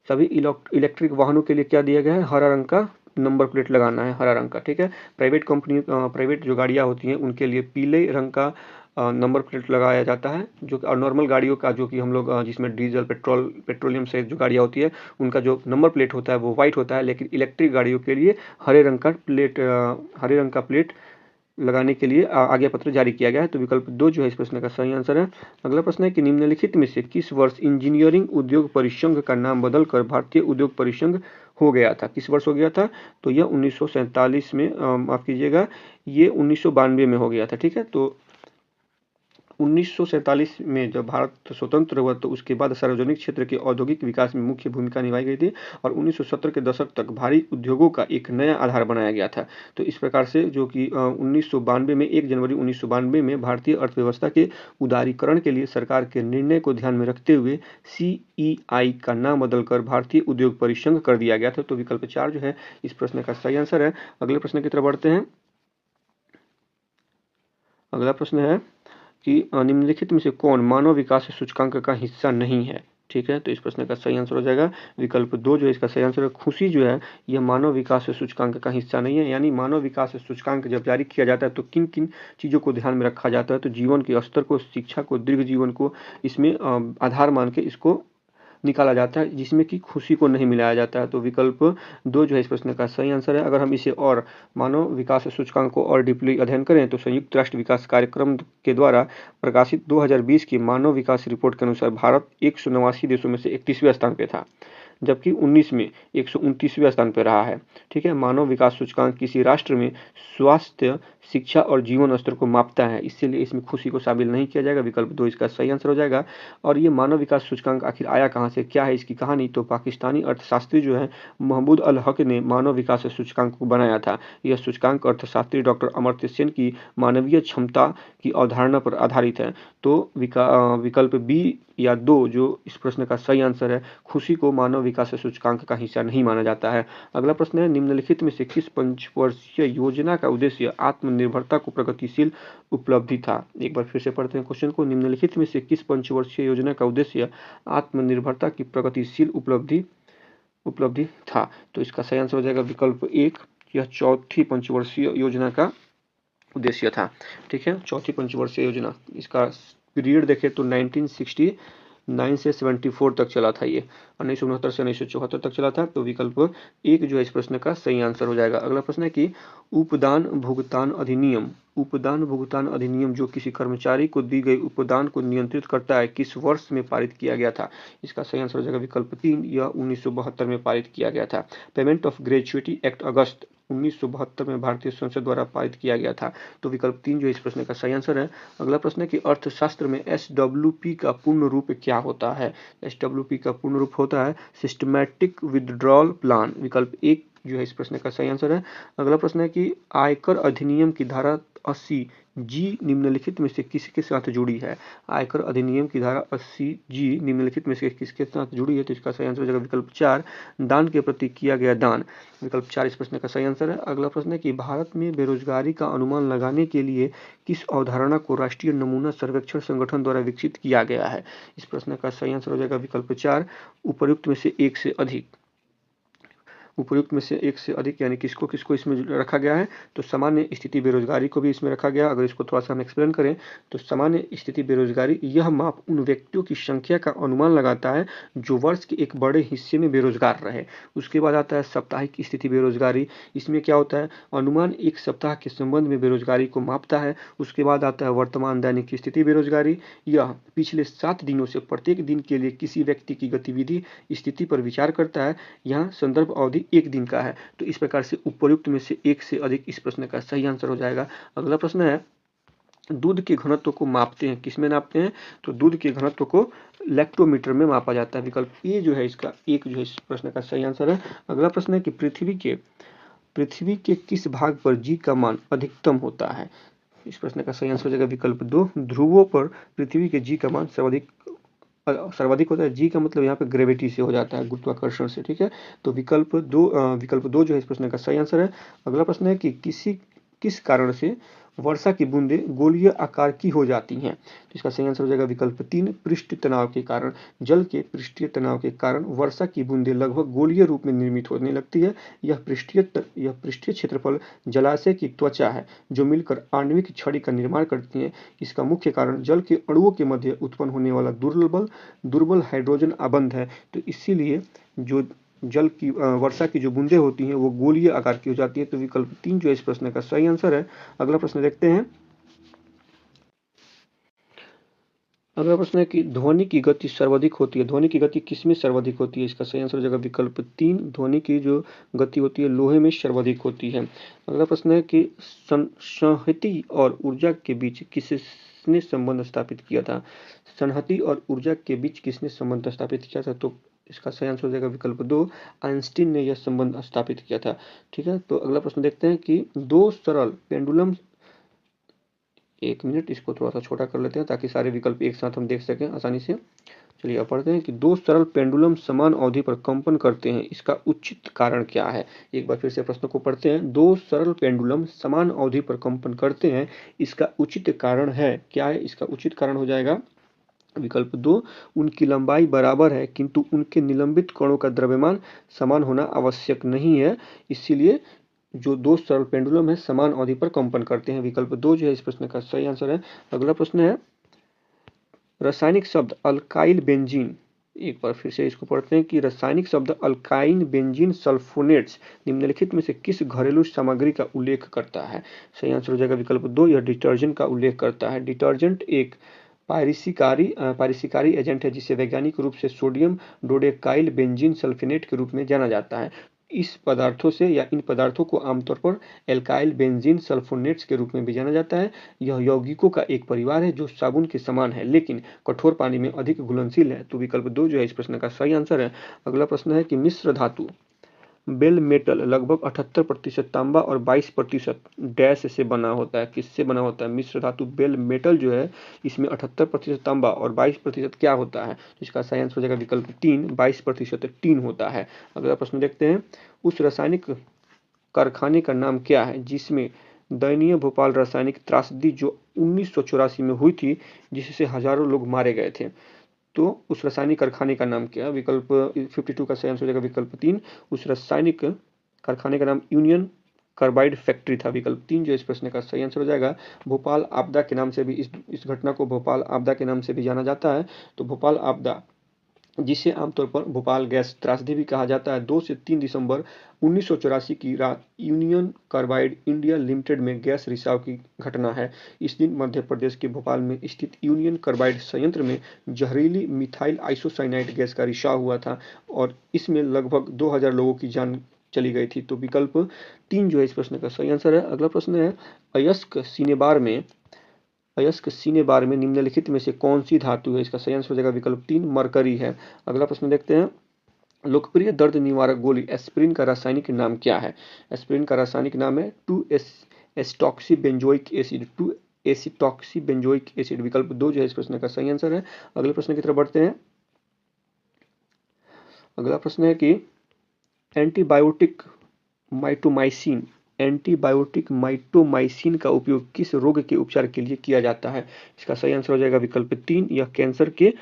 S1: सभी इलेक्ट्रिक वाहनों के लिए क्या दिया गया है? हरा रंग का नंबर प्लेट लगाना है, हरा रंग का, ठीक है। प्राइवेट जो गाड़ियां होती हैं उनके लिए पीले रंग का नंबर प्लेट लगाया जाता है, जो और नॉर्मल गाड़ियों का जो कि हम लोग जिसमें डीजल पेट्रोलियम से जो गाड़ियां होती है उनका जो नंबर प्लेट होता है वो व्हाइट होता है, लेकिन इलेक्ट्रिक गाड़ियों के लिए हरे रंग का प्लेट लगाने के लिए आज्ञा पत्र जारी किया गया है। तो विकल्प 2 जो है इस प्रश्न का सही आंसर है। अगला प्रश्न है कि निम्नलिखित में से किस वर्ष इंजीनियरिंग उद्योग परिसंघ का नाम बदलकर भारतीय उद्योग परिसंघ हो गया था? किस वर्ष हो गया था? तो यह 1947 में, माफ कीजिएगा, ये 1992 में हो गया था, ठीक है। तो 1947 में जब भारत स्वतंत्र हुआ तो उसके बाद सार्वजनिक क्षेत्र के औद्योगिक विकास में मुख्य भूमिका निभाई गई थी और 1970 के दशक तक भारी उद्योगों का एक नया आधार बनाया गया था। तो इस प्रकार से जो कि 1992 में 1 जनवरी 1992 में भारतीय अर्थव्यवस्था के उदारीकरण के लिए सरकार के निर्णय को ध्यान में रखते हुए CEI का नाम बदलकर भारतीय उद्योग परिसंघ कर दिया गया था। तो विकल्प 4 जो है इस प्रश्न का सही आंसर है। अगले प्रश्न की तरफ बढ़ते हैं। अगला प्रश्न है कि निम्नलिखित में से कौन मानव विकास सूचकांक का हिस्सा नहीं है? ठीक है, तो इस प्रश्न का सही आंसर हो जाएगा विकल्प 2 जो है इसका सही आंसर है। खुशी जो है यह मानव विकास सूचकांक का हिस्सा नहीं है, यानी मानव विकास सूचकांक जब जारी किया जाता है तो किन किन चीज़ों को ध्यान में रखा जाता है? तो जीवन के स्तर को, शिक्षा को, दीर्घ जीवन को इसमें आधार मान के इसको निकाला जाता है, जिसमें कि खुशी को नहीं मिलाया जाता है। तो विकल्प 2 जो है इस प्रश्न का सही आंसर है। अगर हम इसे और मानव विकास सूचकांक को और डीपली अध्ययन करें तो संयुक्त राष्ट्र विकास कार्यक्रम के द्वारा प्रकाशित 2020 की मानव विकास रिपोर्ट के अनुसार भारत 189 देशों में से 31वें स्थान पे था, जबकि 19 में 129वें स्थान पर रहा है, ठीक है। मानव विकास सूचकांक किसी राष्ट्र में स्वास्थ्य, शिक्षा और जीवन स्तर को मापता है, इसीलिए इसमें खुशी को शामिल नहीं किया जाएगा। विकल्प 2 इसका सही आंसर हो जाएगा। और ये मानव विकास सूचकांक आखिर आया कहाँ से, क्या है इसकी कहानी, तो पाकिस्तानी अर्थशास्त्री जो है महमूद अल हक ने मानव विकास सूचकांक को बनाया था। यह सूचकांक अर्थशास्त्री डॉक्टर अमर्त्य सेन की मानवीय क्षमता की अवधारणा पर आधारित है। तो विकल्प बी या 2 जो इस प्रश्न का सही आंसर है, खुशी को मानव विकास सूचकांक का हिस्सा नहीं माना जाता है। अगला प्रश्न है, निम्नलिखित में से किस पंचवर्षीय योजना का उद्देश्य आत्मनिर्भरता को प्रगतिशील उपलब्धि था। एक बार फिर से पढ़ते हैं क्वेश्चन को, निम्नलिखित में से किस पंचवर्षीय योजना का उद्देश्य आत्मनिर्भरता की प्रगतिशील उपलब्धि था। तो इसका सही आंसर हो जाएगा विकल्प 1, यह चौथी पंचवर्षीय योजना का उद्देश्य था। ठीक है, चौथी पंचवर्षीय योजना, इसका पीरियड देखें तो 1969 से 74 तक चला था। ये 1969 से 1974 तक चला था। तो विकल्प 1 जो है इस प्रश्न का सही आंसर हो जाएगा। अगला प्रश्न है कि उपदान भुगतान अधिनियम जो किसी कर्मचारी को दी गई उपदान को नियंत्रित करता है, किस वर्ष में पारित किया गया था। इसका सही आंसर हो जाएगा विकल्प 3, यह 1972 में पारित किया गया था। पेमेंट ऑफ ग्रेच्युटी एक्ट अगस्त 1972 में भारतीय संसद द्वारा पारित किया गया था। तो विकल्प 3 जो इस प्रश्न का सही आंसर है। अगला प्रश्न है कि अर्थशास्त्र में SWP का पूर्ण रूप क्या होता है। SWP का पूर्ण रूप होता है सिस्टमैटिक विथड्रॉल प्लान। विकल्प 1 जो है इस प्रश्न का सही आंसर है। अगला प्रश्न है कि आयकर अधिनियम की धारा 80 जी निम्नलिखित में से किसके साथ जुड़ी है। आयकर अधिनियम की धारा 80 जी निम्नलिखित में से किसके साथ जुड़ी है। तो इसका सही आंसर हो जाएगा विकल्प 4, दान के प्रति किया गया दान। विकल्प 4 इस प्रश्न का सही आंसर है। अगला प्रश्न है कि भारत में बेरोजगारी का अनुमान लगाने के लिए किस अवधारणा को राष्ट्रीय नमूना सर्वेक्षण संगठन द्वारा विकसित किया गया है। इस प्रश्न का सही आंसर हो जाएगा विकल्प 4, उपयुक्त में से एक से अधिक। उपयुक्त में से एक से अधिक यानी किसको किसको इसमें रखा गया है, तो सामान्य स्थिति बेरोजगारी को भी इसमें रखा गया। अगर इसको थोड़ा सा हम एक्सप्लेन करें तो सामान्य स्थिति बेरोजगारी यह माप उन व्यक्तियों की संख्या का अनुमान लगाता है जो वर्ष के एक बड़े हिस्से में बेरोजगार रहे। उसके बाद आता है साप्ताहिक स्थिति बेरोजगारी, इसमें क्या होता है अनुमान एक सप्ताह के संबंध में बेरोजगारी को मापता है। उसके बाद आता है वर्तमान दैनिक स्थिति बेरोजगारी, यह पिछले 7 दिनों से प्रत्येक दिन के लिए किसी व्यक्ति की गतिविधि स्थिति पर विचार करता है। यहाँ संदर्भ अवधि 1 दिन का है। तो इस प्रकार से उपयुक्त में से एक से अधिक इस प्रश्न का सही आंसर हो जाएगा। अगला प्रश्न है, दूध के घनत्व को मापते हैं, किसमें नापते हैं, तो दूध के घनत्व को लैक्टोमीटर में मापा जाता है। विकल्प ए जो है इसका 1 जो है इस प्रश्न का सही आंसर है। अगला प्रश्न है कि पृथ्वी के किस भाग पर जी का मान अधिकतम होता है। इस प्रश्न का सही आंसर हो जाएगा विकल्प 2, ध्रुवों पर पृथ्वी के जी का मान सर्वाधिक होता है। जी का मतलब यहाँ पे ग्रेविटी से हो जाता है, गुरुत्वाकर्षण से। ठीक है, तो विकल्प 2 जो है इस प्रश्न का सही आंसर है। अगला प्रश्न है कि किस कारण से वर्षा की बूंदें गोलीय आकार की हो जाती हैं। तो इसका सही आंसर हो जाएगा विकल्प 3, पृष्ठ तनाव के कारण। जल के पृष्ठीय तनाव के कारण वर्षा की बूंदें लगभग गोलीय रूप में निर्मित होने लगती है। यह पृष्ठीय क्षेत्रफल जलाशय की त्वचा है जो मिलकर आणविक छड़ी का निर्माण करती है। इसका मुख्य कारण जल के अणुओं के मध्य उत्पन्न होने वाला दुर्बल हाइड्रोजन आबंध है। तो इसीलिए जो जल की वर्षा की जो बूंदें होती हैं वो गोलीय आकार की हो जाती है। तो विकल्प 3 जो है इस प्रश्न का सही आंसर है। अगला प्रश्न देखते हैं। अगला प्रश्न है कि ध्वनि की गति सर्वाधिक होती है, ध्वनि की गति किसमें सर्वाधिक होती है। इसका सही आंसर हो जाएगा विकल्प 3, ध्वनि की जो गति होती है लोहे में सर्वाधिक होती है। अगला प्रश्न है कि संहति और ऊर्जा के बीच किसने संबंध स्थापित किया था। संहति और ऊर्जा के बीच किसने संबंध स्थापित किया था। तो इसका सही आंसर हो जाएगा विकल्प 2, आइंस्टीन ने यह संबंध स्थापित किया था। ठीक है, तो अगला प्रश्न देखते हैं कि 2 सरल पेंडुलम, 1 मिनट इसको थोड़ा सा छोटा कर लेते हैं ताकि सारे विकल्प एक साथ हम देख सकें आसानी से। चलिए अब पढ़ते हैं कि 2 सरल पेंडुलम समान अवधि पर कंपन करते हैं, इसका उचित कारण क्या है। एक बार फिर से प्रश्न को पढ़ते हैं। 2 सरल पेंडुलम समान अवधि पर कंपन करते हैं, इसका उचित कारण है क्या है। इसका उचित कारण हो जाएगा विकल्प 2, उनकी लंबाई बराबर है किंतु उनके निलंबित कणों का द्रव्यमान समान होना आवश्यक नहीं है, इसीलिए जो 2 सरल पेंडुलम है समान अवधि पर कंपन करते हैं। विकल्प 2 जो है इस प्रश्न का सही आंसर है। अगला प्रश्न है, रासायनिक शब्द अल्काइल बेंजीन, एक बार फिर से इसको पढ़ते हैं कि रासायनिक शब्द अल्काइन बेंजीन सल्फोनेट्स निम्नलिखित में से किस घरेलू सामग्री का उल्लेख करता है। सही आंसर हो जाएगा विकल्प 2, यह डिटर्जेंट का उल्लेख करता है। डिटर्जेंट एक पायरिसिकारी एजेंट है जिसे वैज्ञानिक रूप से सोडियम डोडेकाइल बेंजीन सल्फेनेट के रूप में जाना जाता है। इस पदार्थों से या इन पदार्थों को आमतौर पर एल्काइल बेंजीन सल्फोनेट्स के रूप में भी जाना जाता है। यह यौगिकों का एक परिवार है जो साबुन के समान है लेकिन कठोर पानी में अधिक घुलनशील है। तो विकल्प 2 जो है इस प्रश्न का सही आंसर है। अगला प्रश्न है कि मिश्र धातु बेल मेटल लगभग 78% तांबा और 22% डैश से बना होता है। किससे बना होता है? मिश्र धातु बेल मेटल जो है इसमें 78% तांबा और 22% क्या होता है? तो इसका सही आंसर हो जाएगा विकल्प 3, 22% टीन होता है। अगला प्रश्न देखते हैं, उस रासायनिक कारखाने का नाम क्या है जिसमें दयनीय भोपाल रासायनिक त्रासदी जो 1984 में हुई थी जिससे हजारों लोग मारे गए थे? तो उस रासायनिक कारखाने का नाम क्या है? विकल्प 52 का सही आंसर हो जाएगा विकल्प 3। उस रासायनिक कारखाने का नाम यूनियन कार्बाइड फैक्ट्री था। विकल्प 3 जो इस प्रश्न का सही आंसर हो जाएगा। भोपाल आपदा के नाम से भी इस घटना को भोपाल आपदा के नाम से भी जाना जाता है। तो भोपाल आपदा, जिसे आमतौर पर भोपाल गैस त्रासदी भी कहा जाता है, 2 से 3 दिसंबर 1984 की रात यूनियन कार्बाइड इंडिया लिमिटेड में गैस रिसाव की घटना है। इस दिन मध्य प्रदेश के भोपाल में स्थित यूनियन कार्बाइड संयंत्र में जहरीली मिथाइल आइसोसाइनाइड गैस का रिसाव हुआ था और इसमें लगभग 2000 लोगों की जान चली गई थी। तो विकल्प 3 जो है इस प्रश्न का सही आंसर है। अगला प्रश्न है, अयस्क सिनेबार में निम्नलिखित में से कौन सी धातु है? इसका सही आंसर हो जाएगा विकल्प 3, मरकरी है। अगला प्रश्न देखते हैं, लोकप्रिय दर्द निवारक गोली एस्पिरिन का रासायनिक नाम क्या है? एस्पिरिन का रासायनिक नाम है 2-एसिटॉक्सीबेंजोइक एसिड, 2-एसिटॉक्सीबेंजोइक एसिड। विकल्प 2 जो है इस प्रश्न का सही आंसर है। अगले प्रश्न की तरफ बढ़ते हैं। अगला प्रश्न है कि एंटीबायोटिक माइटोमाइसिन का उपयोग किस रोग के उपचार के लिए किया जाता है? इसका सही आंसर हो जाएगा विकल्प 3, यह कैंसर के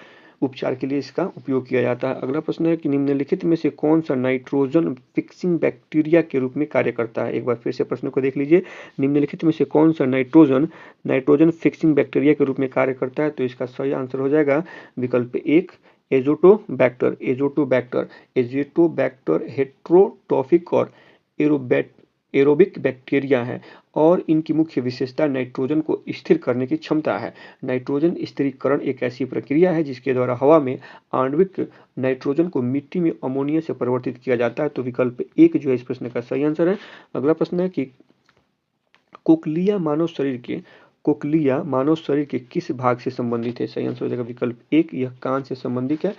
S1: उपचार के लिए इसका उपयोग किया जाता है। अगला प्रश्न है कि निम्नलिखित में से कौन सा नाइट्रोजन फिक्सिंग बैक्टीरिया के रूप में कार्य करता है? एक बार फिर से प्रश्न को देख लीजिए, निम्नलिखित में से कौन सा नाइट्रोजन फिक्सिंग बैक्टीरिया के रूप में कार्य करता है? तो इसका सही आंसर हो जाएगा विकल्प 1, एजोटोबैक्टर हेट्रोट्रोफिक और एरोबिक बैक्टीरिया है और इनकी मुख्य विशेषता नाइट्रोजन को स्थिर करने की क्षमता है। नाइट्रोजन स्थिरीकरण एक ऐसी प्रक्रिया है जिसके द्वारा हवा में आणविक नाइट्रोजन को मिट्टी में अमोनिया से परिवर्तित किया जाता है। तो विकल्प 1 जो है इस प्रश्न का सही आंसर है। अगला प्रश्न है कि कोक्लिया मानव शरीर के किस भाग से संबंधित है? सही आंसर हो जाएगा विकल्प 1, यह कान से संबंधित है।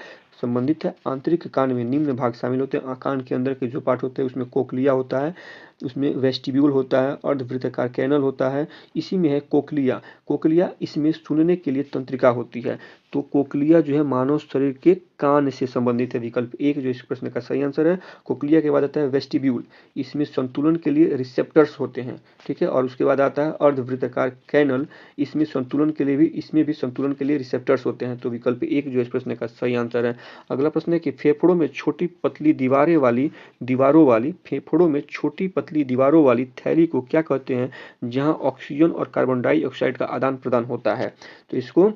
S1: आंतरिक कान में निम्न भाग शामिल होते हैं। कान के अंदर के जो पार्ट होते हैं उसमें कोक्लिया होता है, उसमें वेस्टिब्यूल होता है, अर्धवृत्ताकार कैनल होता है, इसी में है कोक्लिया इसमें सुनने के लिए तंत्रिका होती है। तो कोक्लिया जो है मानव शरीर के कान से संबंधित है। विकल्प 1 जो इस प्रश्न का सही आंसर है। कोक्लिया के बाद आता है वेस्टिब्यूल, इसमें संतुलन के लिए रिसेप्टर्स होते हैं, ठीक है। और उसके बाद आता है अर्धवृत्ताकार कैनल, इसमें संतुलन के लिए रिसेप्टर्स होते हैं। तो विकल्प 1 जो इस प्रश्न का सही आंसर है। अगला प्रश्न है कि फेफड़ों में छोटी पतली दीवारों वाली थैली को क्या कहते हैं जहां ऑक्सीजन और कार्बन डाइऑक्साइड का आदान प्रदान होता है? तो इसको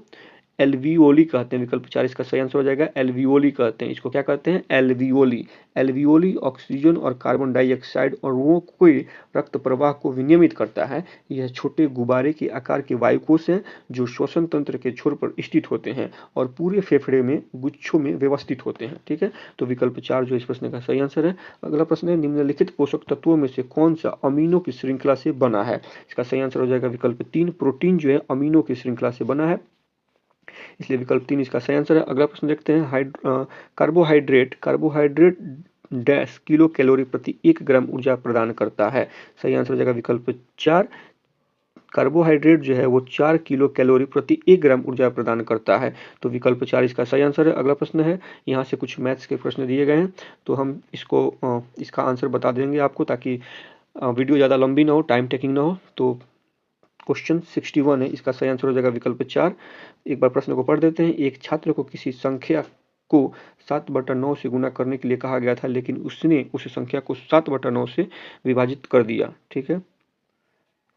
S1: एल्वियोली कहते हैं। विकल्प 4 इसका सही आंसर हो जाएगा, एल्वियोली कहते हैं। इसको क्या कहते हैं? एल्वियोली ऑक्सीजन और कार्बन डाइऑक्साइड अणुओं के रक्त प्रवाह को विनियमित करता है। यह छोटे गुब्बारे के आकार के वायुकोश हैं जो श्वसन तंत्र के छोर पर स्थित होते हैं और पूरे फेफड़े में गुच्छों में व्यवस्थित होते हैं, ठीक है। तो विकल्प 4 जो इस प्रश्न का सही आंसर है। अगला प्रश्न है, निम्नलिखित पोषक तत्वों में से कौन सा अमीनो की श्रृंखला से बना है? इसका सही आंसर हो जाएगा विकल्प 3, प्रोटीन जो है अमीनो की श्रृंखला से बना है, इसलिए विकल्प 3 इसका सही आंसर है। अगला प्रश्न देखते हैं, कार्बोहाइड्रेट डैश किलो कैलोरी प्रति 1 ग्राम ऊर्जा प्रदान करता है? सही आंसर हो जाएगा विकल्प 4, कार्बोहाइड्रेट जो है वो 4 किलो कैलोरी प्रति 1 ग्राम ऊर्जा प्रदान करता है। तो विकल्प 4 इसका सही आंसर है। अगला प्रश्न है, यहाँ से कुछ मैथ्स के प्रश्न दिए गए हैं तो हम इसका आंसर बता देंगे आपको ताकि वीडियो ज़्यादा लंबी ना हो, टाइम टेकिंग ना हो। तो क्वेश्चन 61 है, इसका सही आंसर हो जाएगा विकल्प 4। एक बार प्रश्न को पढ़ देते हैं। एक छात्र को किसी संख्या को 7/9 से गुना करने के लिए कहा गया था लेकिन उसने उस संख्या को 7/9 से विभाजित कर दिया, ठीक है।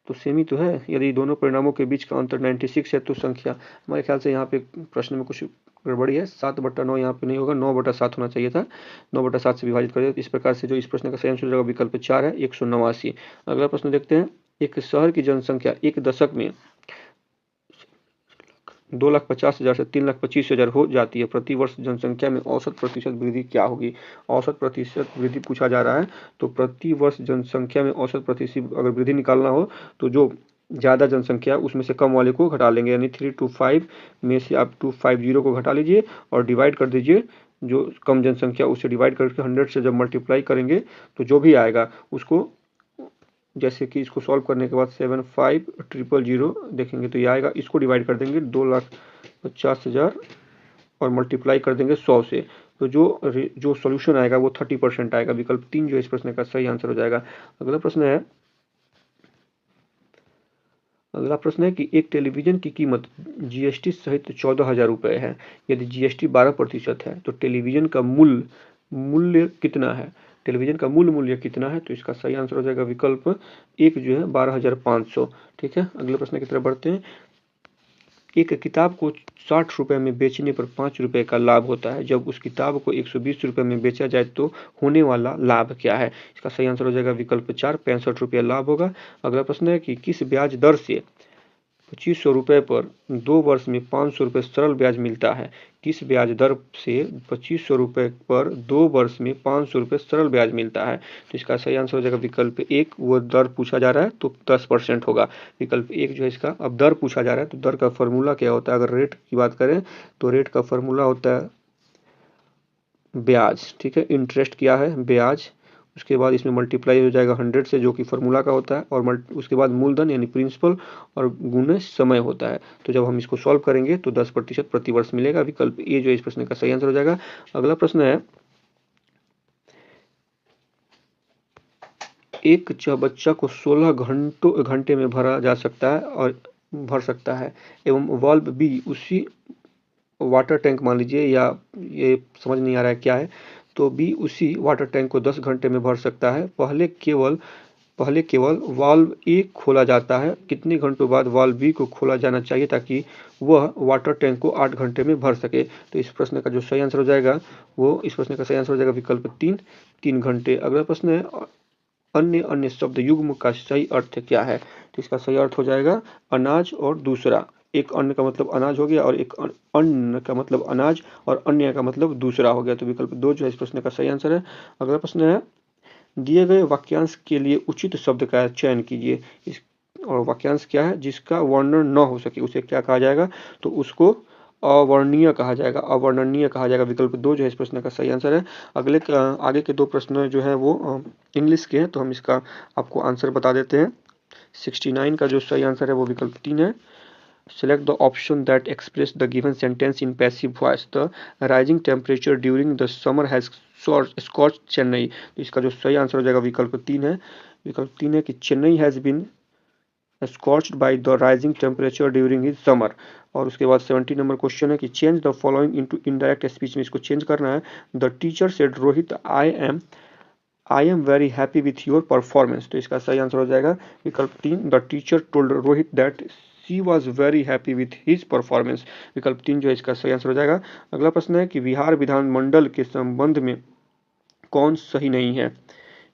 S1: तो सेम ही तो है। यदि दोनों परिणामों के बीच का अंतर 96 है तो संख्या, हमारे ख्याल से यहाँ पे प्रश्न में कुछ गड़बड़ी है। 7/9 यहाँ पे नहीं होगा, 9/7 होना चाहिए था। 9/7 से विभाजित कर दिया। इस प्रकार से जो इस प्रश्न का सही आंसर हो जाएगा विकल्प 4 है, 189। अगला प्रश्न देखते हैं, एक शहर की जनसंख्या एक दशक में 2,50,000 से 3,25,000 हो जाती है, प्रति वर्ष जनसंख्या में औसत प्रतिशत वृद्धि क्या होगी? औसत प्रतिशत वृद्धि पूछा जा रहा है, तो प्रति वर्ष जनसंख्या में औसत प्रतिशत अगर वृद्धि निकालना हो तो जो ज़्यादा जनसंख्या उसमें से कम वाले को घटा लेंगे, यानी 325 में से आप 250 को घटा लीजिए और डिवाइड कर दीजिए, जो कम जनसंख्या उससे डिवाइड करके 100 से जब मल्टीप्लाई करेंगे तो जो भी आएगा उसको, जैसे कि इसको सॉल्व करने के बाद 75,000 देखेंगे तो ये आएगा, इसको डिवाइड कर देंगे 2,50,000 और मल्टीप्लाई कर देंगे 100 से, तो जो सॉल्यूशन आएगा वो 30% आएगा। विकल्प 3 जो इस प्रश्न का सही आंसर हो जाएगा। अगला प्रश्न है कि एक टेलीविजन की कीमत जीएसटी सहित 14,000 रुपये है। यदि जीएसटी 12% है तो टेलीविजन का मूल्य कितना है? टेलीविजन का मूल मूल्य कितना है? तो इसका सही आंसर हो जाएगा विकल्प 1 जो है 12,500। ठीक है, अगले प्रश्न की तरफ बढ़ते हैं। एक किताब को 60 रुपये में बेचने पर 5 रुपये का लाभ होता है, जब उस किताब को 120 रुपये में बेचा जाए तो होने वाला लाभ क्या है? इसका सही आंसर हो जाएगा विकल्प 4, 65 रुपये लाभ होगा। अगला प्रश्न है कि किस ब्याज दर से 2500 रुपये पर 2 वर्ष में 500 रुपये सरल ब्याज मिलता है? किस ब्याज दर से 2500 रुपये पर 2 वर्ष में 500 रुपये सरल ब्याज मिलता है? तो इसका सही आंसर हो जाएगा विकल्प 1, वो दर पूछा जा रहा है तो 10% होगा। विकल्प 1 जो है इसका, अब दर पूछा जा रहा है तो दर का फॉर्मूला क्या होता है? अगर रेट की बात करें तो रेट का फॉर्मूला होता है ब्याज। ठीक है, इंटरेस्ट क्या है? ब्याज। उसके बाद इसमें मल्टीप्लाई हो जाएगा 100 से, जो कि फार्मूला का होता है, और उसके बाद मूलधन यानी प्रिंसिपल और गुणे समय होता है। तो जब हम इसको सॉल्व करेंगे तो 10% प्रतिवर्ष मिलेगा। विकल्प ए जो इस प्रश्न का सही आंसर हो जाएगा। अगला प्रश्न है, एक बच्चा को 16 घंटे में भरा जा सकता है और भर सकता है एवं वाल्व बी उसी वाटर टैंक मान लीजिए, या ये समझ नहीं आ रहा है क्या है, तो बी उसी वाटर टैंक को 10 घंटे में भर सकता है। पहले केवल वाल्व ए खोला जाता है, कितने घंटों बाद वाल्व बी को खोला जाना चाहिए ताकि वह वाटर टैंक को 8 घंटे में भर सके? तो इस प्रश्न का जो सही आंसर हो जाएगा वो, इस प्रश्न का सही आंसर हो जाएगा विकल्प 3 घंटे। अगला प्रश्न है, अन्य अन्य शब्द युग्म का सही अर्थ क्या है? तो इसका सही अर्थ हो जाएगा अनाज और दूसरा। एक अन्न का मतलब अनाज हो गया और एक अन्न का मतलब अनाज और अन्य का मतलब दूसरा हो गया। तो विकल्प 2 जो है इस प्रश्न का सही आंसर है। अगला प्रश्न है, दिए गए वाक्यांश के लिए उचित शब्द का चयन कीजिए। इस और वाक्यांश क्या है? जिसका वर्णन न हो सके उसे क्या कहा जाएगा? तो उसको अवर्णनीय कहा जाएगा, अवर्णनीय कहा जाएगा। विकल्प 2 जो है इस प्रश्न का सही आंसर है। आगे के 2 प्रश्न जो है वो इंग्लिश के हैं, तो हम इसका आपको आंसर बता देते हैं। 69 का जो सही आंसर है वो विकल्प 3 है। Select the option that express the given sentence in passive voice. The rising temperature during the summer has scorched Chennai. तो इसका जो सही आंसर हो जाएगा विकल्प 3 है। विकल्प 3 है कि Chennai has been scorched by the rising temperature during his summer। और उसके बाद 70 नंबर क्वेश्चन है कि change the following into indirect speech में इसको चेंज करना है। The teacher said Rohit I am very happy with your performance. तो इसका सही आंसर हो जाएगा विकल्प 3, the teacher told Rohit that she was very happy with his performance. विकल्प 3 जो है इसका सही आंसर हो जाएगा। अगला प्रश्न है कि बिहार विधानमंडल के संबंध में कौन सही नहीं है?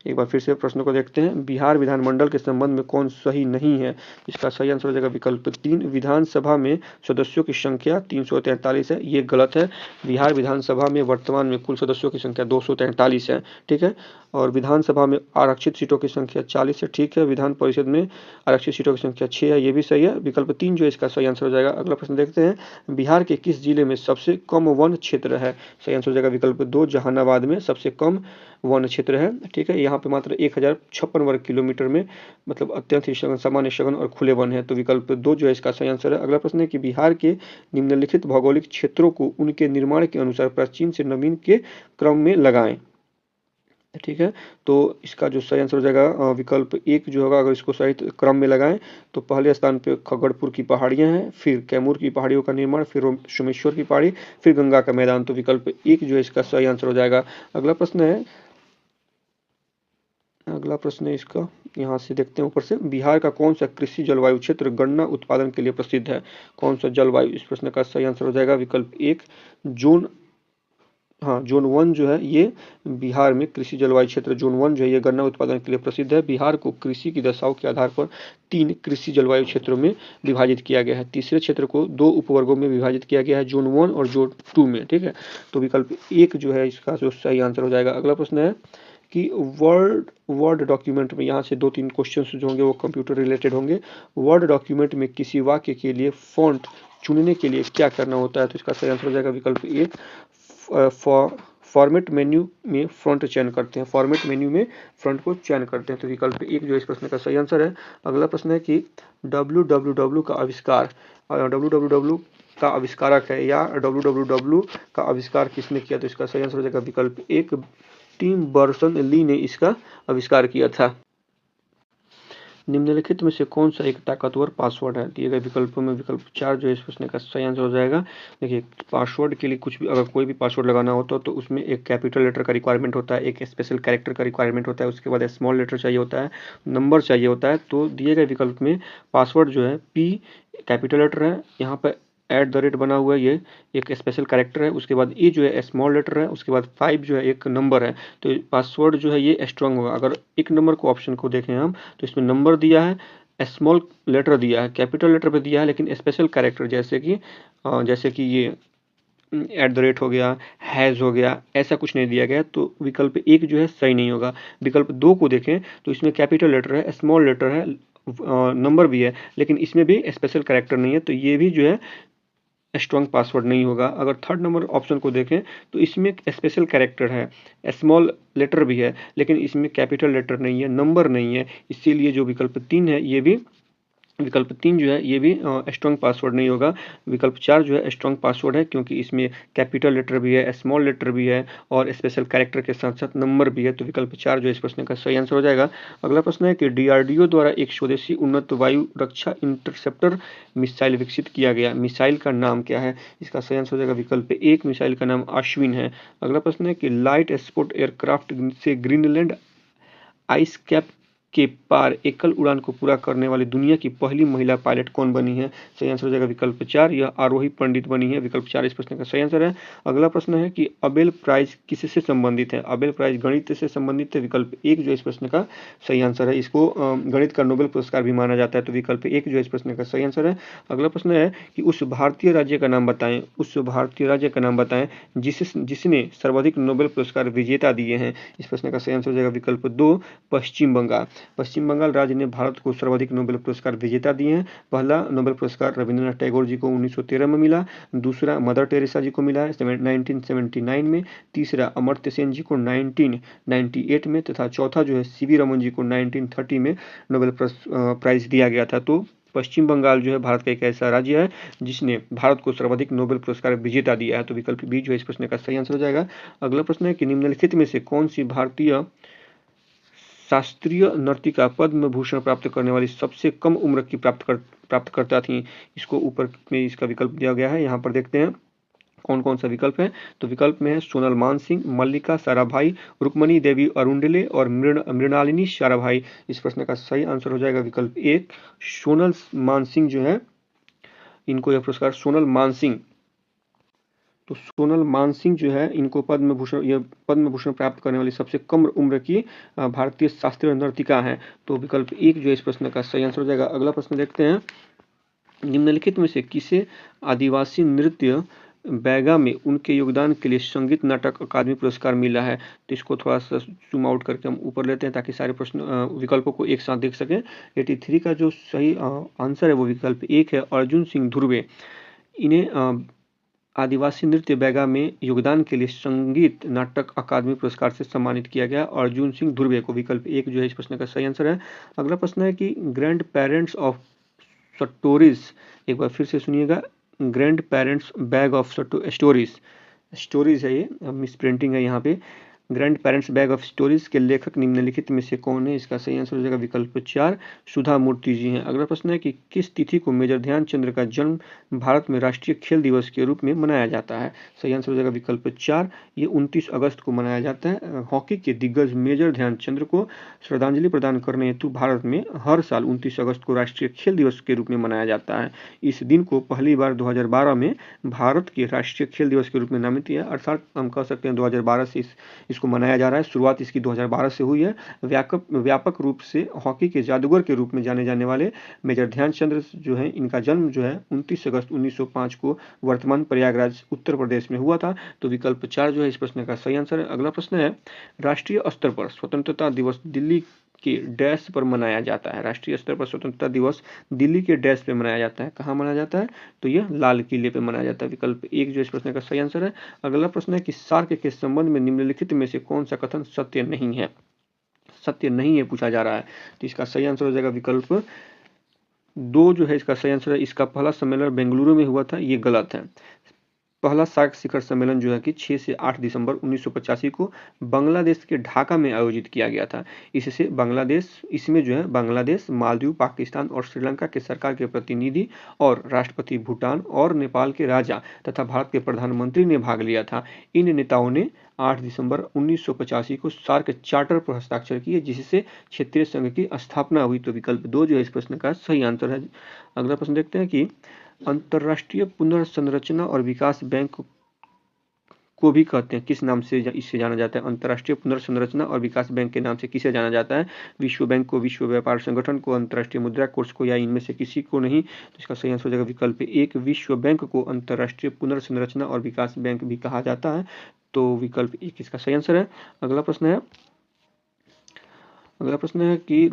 S1: एक बार फिर से प्रश्न को देखते हैं। बिहार विधानमंडल के संबंध में कौन सही नहीं है? इसका सही आंसर हो जाएगा विकल्प 3, विधानसभा में सदस्यों की संख्या 343 है, ये गलत है। बिहार विधानसभा में वर्तमान में कुल सदस्यों की संख्या 243 है। ठीक है, और विधानसभा में आरक्षित सीटों की संख्या 40 है। ठीक है, विधान परिषद में आरक्षित सीटों की संख्या 6 है, ये भी सही है। विकल्प 3 जो इसका सही आंसर हो जाएगा। अगला प्रश्न देखते हैं, बिहार के किस जिले में सबसे कम वन क्षेत्र है? सही आंसर हो जाएगा विकल्प 2, जहानाबाद में सबसे कम वन क्षेत्र है। ठीक है, यहाँ पे मात्र 1056 वर्ग किलोमीटर में मतलब अत्यंत ही सामान्य सघन और खुले वन है। तो विकल्प 2 जो है इसका सही आंसर है। अगला प्रश्न है कि बिहार के निम्नलिखित भौगोलिक क्षेत्रों को उनके निर्माण के अनुसार प्राचीन से नवीन के क्रम में लगाएं। ठीक है, तो इसका जो सही आंसर हो जाएगा विकल्प 1 जो होगा, अगर इसको सही क्रम में लगाएं तो पहले स्थान पे खगड़पुर की पहाड़ियां हैं, फिर कैमूर की पहाड़ियों का निर्माण, फिर सोमेश्वर की पहाड़ी, फिर गंगा का मैदान। तो विकल्प 1 जो है इसका सही आंसर हो जाएगा। अगला प्रश्न है इसका, यहाँ से देखते हैं ऊपर से, बिहार का कौन सा कृषि जलवायु क्षेत्र गन्ना उत्पादन के लिए प्रसिद्ध है? कौन सा जलवायु? इस प्रश्न का सही आंसर हो जाएगा विकल्प 1, जोन हाँ, ज़ोन 1 जो है ये बिहार में कृषि जलवायु क्षेत्र ज़ोन 1 जो है ये गन्ना उत्पादन के लिए प्रसिद्ध है। बिहार को कृषि की दशाओं के आधार पर 3 कृषि जलवायु क्षेत्रों में विभाजित किया गया है। तीसरे क्षेत्र को 2 उपवर्गों में विभाजित किया गया है, ज़ोन 1 और ज़ोन 2 में, ठीक है। तो विकल्प 1 जो है इसका जो सही आंसर हो जाएगा। अगला प्रश्न है कि वर्ड वर्ड डॉक्यूमेंट में, यहाँ से 2-3 क्वेश्चंस जो होंगे वो कंप्यूटर रिलेटेड होंगे। वर्ड डॉक्यूमेंट में किसी वाक्य के लिए फॉन्ट चुनने के लिए क्या करना होता है? तो इसका सही आंसर हो जाएगा विकल्प 1, फॉर्मेट मेन्यू में फ्रंट चयन करते हैं। फॉर्मेट मेन्यू में फ्रंट को चयन करते हैं, तो विकल्प 1 जो इस प्रश्न का सही आंसर है। अगला प्रश्न है कि www का आविष्कार, www का आविष्कारक है या www का आविष्कार किसने किया? तो इसका सही आंसर हो जाएगा विकल्प 1, टिम बर्नर्स-ली ने इसका आविष्कार किया था। निम्नलिखित में से कौन सा एक ताकतवर पासवर्ड है? दिए गए विकल्पों में विकल्प 4 जो है इस प्रश्न का सही आंसर हो जाएगा। देखिए, पासवर्ड के लिए कुछ भी, अगर कोई भी पासवर्ड लगाना होता है तो उसमें एक कैपिटल लेटर का रिक्वायरमेंट होता है, एक स्पेशल कैरेक्टर का रिक्वायरमेंट होता है, उसके बाद स्मॉल लेटर चाहिए होता है, नंबर चाहिए होता है। तो दिए गए विकल्प में पासवर्ड जो है पी कैपिटल लेटर है, यहाँ पर @ बना हुआ है, ये एक स्पेशल कैरेक्टर है, उसके बाद ई जो है स्मॉल लेटर है, उसके बाद 5 जो है एक नंबर है। तो पासवर्ड जो है ये स्ट्रांग होगा। अगर एक नंबर को ऑप्शन को देखें हम, तो इसमें नंबर दिया है, स्मॉल लेटर दिया है, कैपिटल लेटर पे दिया है, लेकिन स्पेशल कैरेक्टर जैसे कि ये @ हो गया, हैज़ हो गया, ऐसा कुछ नहीं दिया गया, तो विकल्प 1 जो है सही नहीं होगा। विकल्प 2 को देखें तो इसमें कैपिटल लेटर है, स्मॉल लेटर है, नंबर भी है, लेकिन इसमें भी स्पेशल कैरेक्टर नहीं है, तो ये भी जो है स्ट्रॉन्ग पासवर्ड नहीं होगा। अगर थर्ड नंबर ऑप्शन को देखें तो इसमें स्पेशल कैरेक्टर है, स्मॉल लेटर भी है, लेकिन इसमें कैपिटल लेटर नहीं है, नंबर नहीं है, इसीलिए जो विकल्प 3 है ये भी, विकल्प 3 जो है ये भी स्ट्रॉन्ग पासवर्ड नहीं होगा। विकल्प 4 जो है स्ट्रॉन्ग पासवर्ड है, क्योंकि इसमें कैपिटल लेटर भी है, स्मॉल लेटर भी है और स्पेशल कैरेक्टर के साथ साथ नंबर भी है, तो विकल्प 4 जो इस प्रश्न का सही आंसर हो जाएगा। अगला प्रश्न है कि DRDO द्वारा एक स्वदेशी उन्नत वायु रक्षा इंटरसेप्टर मिसाइल विकसित किया गया, मिसाइल का नाम क्या है? इसका सही आंसर हो जाएगा विकल्प 1, मिसाइल का नाम अश्विन है। अगला प्रश्न है कि लाइट स्पोर्ट एयरक्राफ्ट से ग्रीनलैंड आइस कैप के पार एकल उड़ान को पूरा करने वाली दुनिया की पहली महिला पायलट कौन बनी है? सही आंसर हो जाएगा विकल्प 4, यह आरोही पंडित बनी है। विकल्प 4 इस प्रश्न का सही आंसर है। अगला प्रश्न है कि अबेल प्राइज किससे संबंधित है? अबेल प्राइज गणित से संबंधित है। विकल्प 1 जो इस प्रश्न का सही आंसर है, इसको गणित का नोबेल पुरस्कार भी माना जाता है, तो विकल्प 1 जो इस प्रश्न का सही आंसर है। अगला प्रश्न है कि उस भारतीय राज्य का नाम बताएं, उस भारतीय राज्य का नाम बताएं जिसने सर्वाधिक नोबेल पुरस्कार विजेता दिए हैं। इस प्रश्न का सही आंसर हो जाएगा विकल्प 2, पश्चिम बंगाल। पश्चिम बंगाल राज्य ने भारत को सर्वाधिक नोबेल पुरस्कार विजेता दिए हैं। पहला नोबेल पुरस्कार रविंद्रनाथ टैगोर जी को 1913 में मिला, दूसरा मदर टेरेसा जी को मिला है 1979 में, तीसरा अमर्त्य सेन जी को 1998 में, तथा चौथा जो है CV रमन जी को 1930 में नोबेल प्राइज दिया गया था। तो पश्चिम बंगाल जो है भारत का एक ऐसा राज्य है जिसने भारत को सर्वाधिक नोबेल पुरस्कार विजेता दिया है, तो विकल्प बी जो है इस प्रश्न का सही आंसर हो जाएगा। अगला प्रश्न है कि निम्नलिखित में से कौन सी भारतीय शास्त्रीय नर्तिका पद्म भूषण प्राप्त करने वाली सबसे कम उम्र की प्राप्तकर्ता थी? इसको ऊपर में इसका विकल्प दिया गया है, यहाँ पर देखते हैं कौन कौन सा विकल्प है। तो विकल्प में है सोनल मानसिंह, मल्लिका साराभाई, रुक्मणी देवी अरुंडले और मृणालिनी साराभाई। इस प्रश्न का सही आंसर हो जाएगा विकल्प 1, सोनल मानसिंह जो है, इनको यह पुरस्कार सोनल मानसिंह, तो सोनल मानसिंह जो है इनको पद्म भूषण प्राप्त करने वाली सबसे कम उम्र की भारतीय शास्त्रीय नर्तिका है, तो विकल्प 1 जो इस प्रश्न का सही आंसर हो जाएगा। अगला प्रश्न देखते हैं, निम्नलिखित में से किसे आदिवासी नृत्य बैगा में उनके योगदान के लिए संगीत नाटक अकादमी पुरस्कार मिला है? तो इसको थोड़ा सा जूम आउट करके हम ऊपर लेते हैं ताकि सारे प्रश्न विकल्पों को एक साथ देख सकें। 83 का जो सही आंसर है वो विकल्प 1 है, अर्जुन सिंह धुर्वे। इन्हें आदिवासी नृत्य बैगा में योगदान के लिए संगीत नाटक अकादमी पुरस्कार से सम्मानित किया गया अर्जुन सिंह धुर्वे को। विकल्प 1 जो है इस प्रश्न का सही आंसर है। अगला प्रश्न है कि ग्रैंड पेरेंट्स ऑफ स्टोरीज, एक बार फिर से सुनिएगा, grand parents bag of stories है, ये मिस प्रिंटिंग है यहाँ पे, grand parents bag of stories के लेखक निम्नलिखित में से कौन है? इसका सही आंसर हो जाएगा विकल्प 4 सुधा मूर्ति जी हैं। अगला प्रश्न है कि किस तिथि को मेजर ध्यानचंद्र का जन्म भारत में राष्ट्रीय खेल दिवस के रूप में मनाया जाता है? सही आंसर हो जाएगा विकल्प 4, ये 29 अगस्त को मनाया जाता है। हॉकी के दिग्गज मेजर ध्यानचंद्र को श्रद्धांजलि प्रदान करने हेतु भारत में हर साल 29 अगस्त को राष्ट्रीय खेल दिवस के रूप में मनाया जाता है। इस दिन को पहली बार 2012 में भारत के राष्ट्रीय खेल दिवस के रूप में नामित किया, अर्थात हम कह सकते हैं 2012 से इसको मनाया जा रहा है। शुरुआत इसकी 2012 से हुई है। व्यापक रूप से हॉकी के जादूगर के रूप में जाने जाने वाले मेजर ध्यानचंद्र जो है, इनका जन्म जो है 29 अगस्त 1905 को वर्तमान प्रयागराज उत्तर प्रदेश में हुआ था। तो विकल्प 4 जो है इस प्रश्न का सही आंसर है। अगला प्रश्न है, राष्ट्रीय स्तर पर स्वतंत्रता दिवस दिल्ली के डैश पर मनाया जाता है? राष्ट्रीय स्तर पर स्वतंत्रता दिवस दिल्ली के डैश पे मनाया जाता है। कहाँ मनाया जाता है? तो यह लाल किले पे मनाया जाता है। विकल्प 1 जो इस प्रश्न का सही आंसर है। अगला प्रश्न है कि सार्क के संबंध में निम्नलिखित में से कौन सा कथन सत्य नहीं है? सत्य नहीं है पूछा जा रहा है, तो इसका सही आंसर हो जाएगा विकल्प 2 जो है इसका सही आंसर है। इसका पहला सम्मेलन बेंगलुरु में हुआ था, ये गलत है। पहला सार्क शिखर सम्मेलन जो है कि 6 से 8 दिसंबर 1985 को बांग्लादेश के ढाका में आयोजित किया गया था। इसमें जो है बांग्लादेश, मालदीव, पाकिस्तान और श्रीलंका के सरकार के प्रतिनिधि और राष्ट्रपति भूटान और नेपाल के राजा तथा भारत के प्रधानमंत्री ने भाग लिया था। इन नेताओं ने 8 दिसंबर 1985 को सार्क चार्टर पर हस्ताक्षर किए, जिससे क्षेत्रीय संघ की स्थापना हुई। तो विकल्प 2 जो है इस प्रश्न का सही आंसर है। अगला प्रश्न देखते हैं कि अंतर्राष्ट्रीय पुनर्संरचना और विकास बैंक को भी कहते हैं, किस नाम से इससे जाना जाता है? अंतर्राष्ट्रीय पुनर्संरचना और विकास बैंक के नाम से किसे जाना जाता है? विश्व बैंक को, विश्व व्यापार संगठन को, अंतर्राष्ट्रीय मुद्रा कोष को, या इनमें से किसी को नहीं? तो इसका सही आंसर हो जाएगा विकल्प 1, विश्व बैंक को अंतर्राष्ट्रीय पुनर्संरचना और विकास बैंक भी कहा जाता है। तो विकल्प 1 इसका सही आंसर है। अगला प्रश्न है कि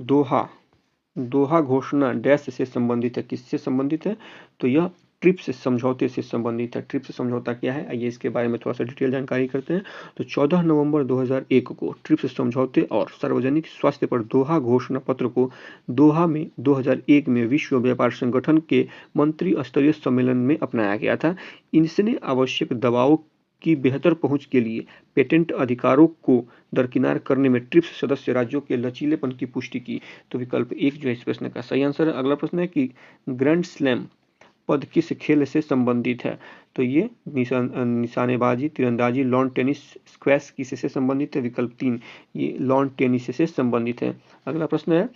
S1: दोहा घोषणा डैश से संबंधित है? किससे संबंधित है? तो यह ट्रिप्स समझौते से संबंधित है। ट्रिप्स समझौता क्या है, आइए इसके बारे में थोड़ा सा डिटेल जानकारी करते हैं। तो 14 नवंबर 2001 को ट्रिप्स समझौते और सार्वजनिक स्वास्थ्य पर दोहा घोषणा पत्र को दोहा में 2001 में विश्व व्यापार संगठन के मंत्री स्तरीय सम्मेलन में अपनाया गया था। इसने आवश्यक दवाओं की बेहतर पहुंच के लिए पेटेंट अधिकारों को दरकिनार करने में ट्रिप्स सदस्य राज्यों के लचीलेपन की पुष्टि की। तो विकल्प 1 जो है इस प्रश्न का सही आंसर है। अगला प्रश्न है कि ग्रैंड स्लैम पद किस खेल से संबंधित है? तो ये निशानेबाजी, तीरंदाजी, लॉन टेनिस, स्क्वैश किससे संबंधित है? विकल्प 3 ये लॉन टेनिस से संबंधित है। अगला प्रश्न है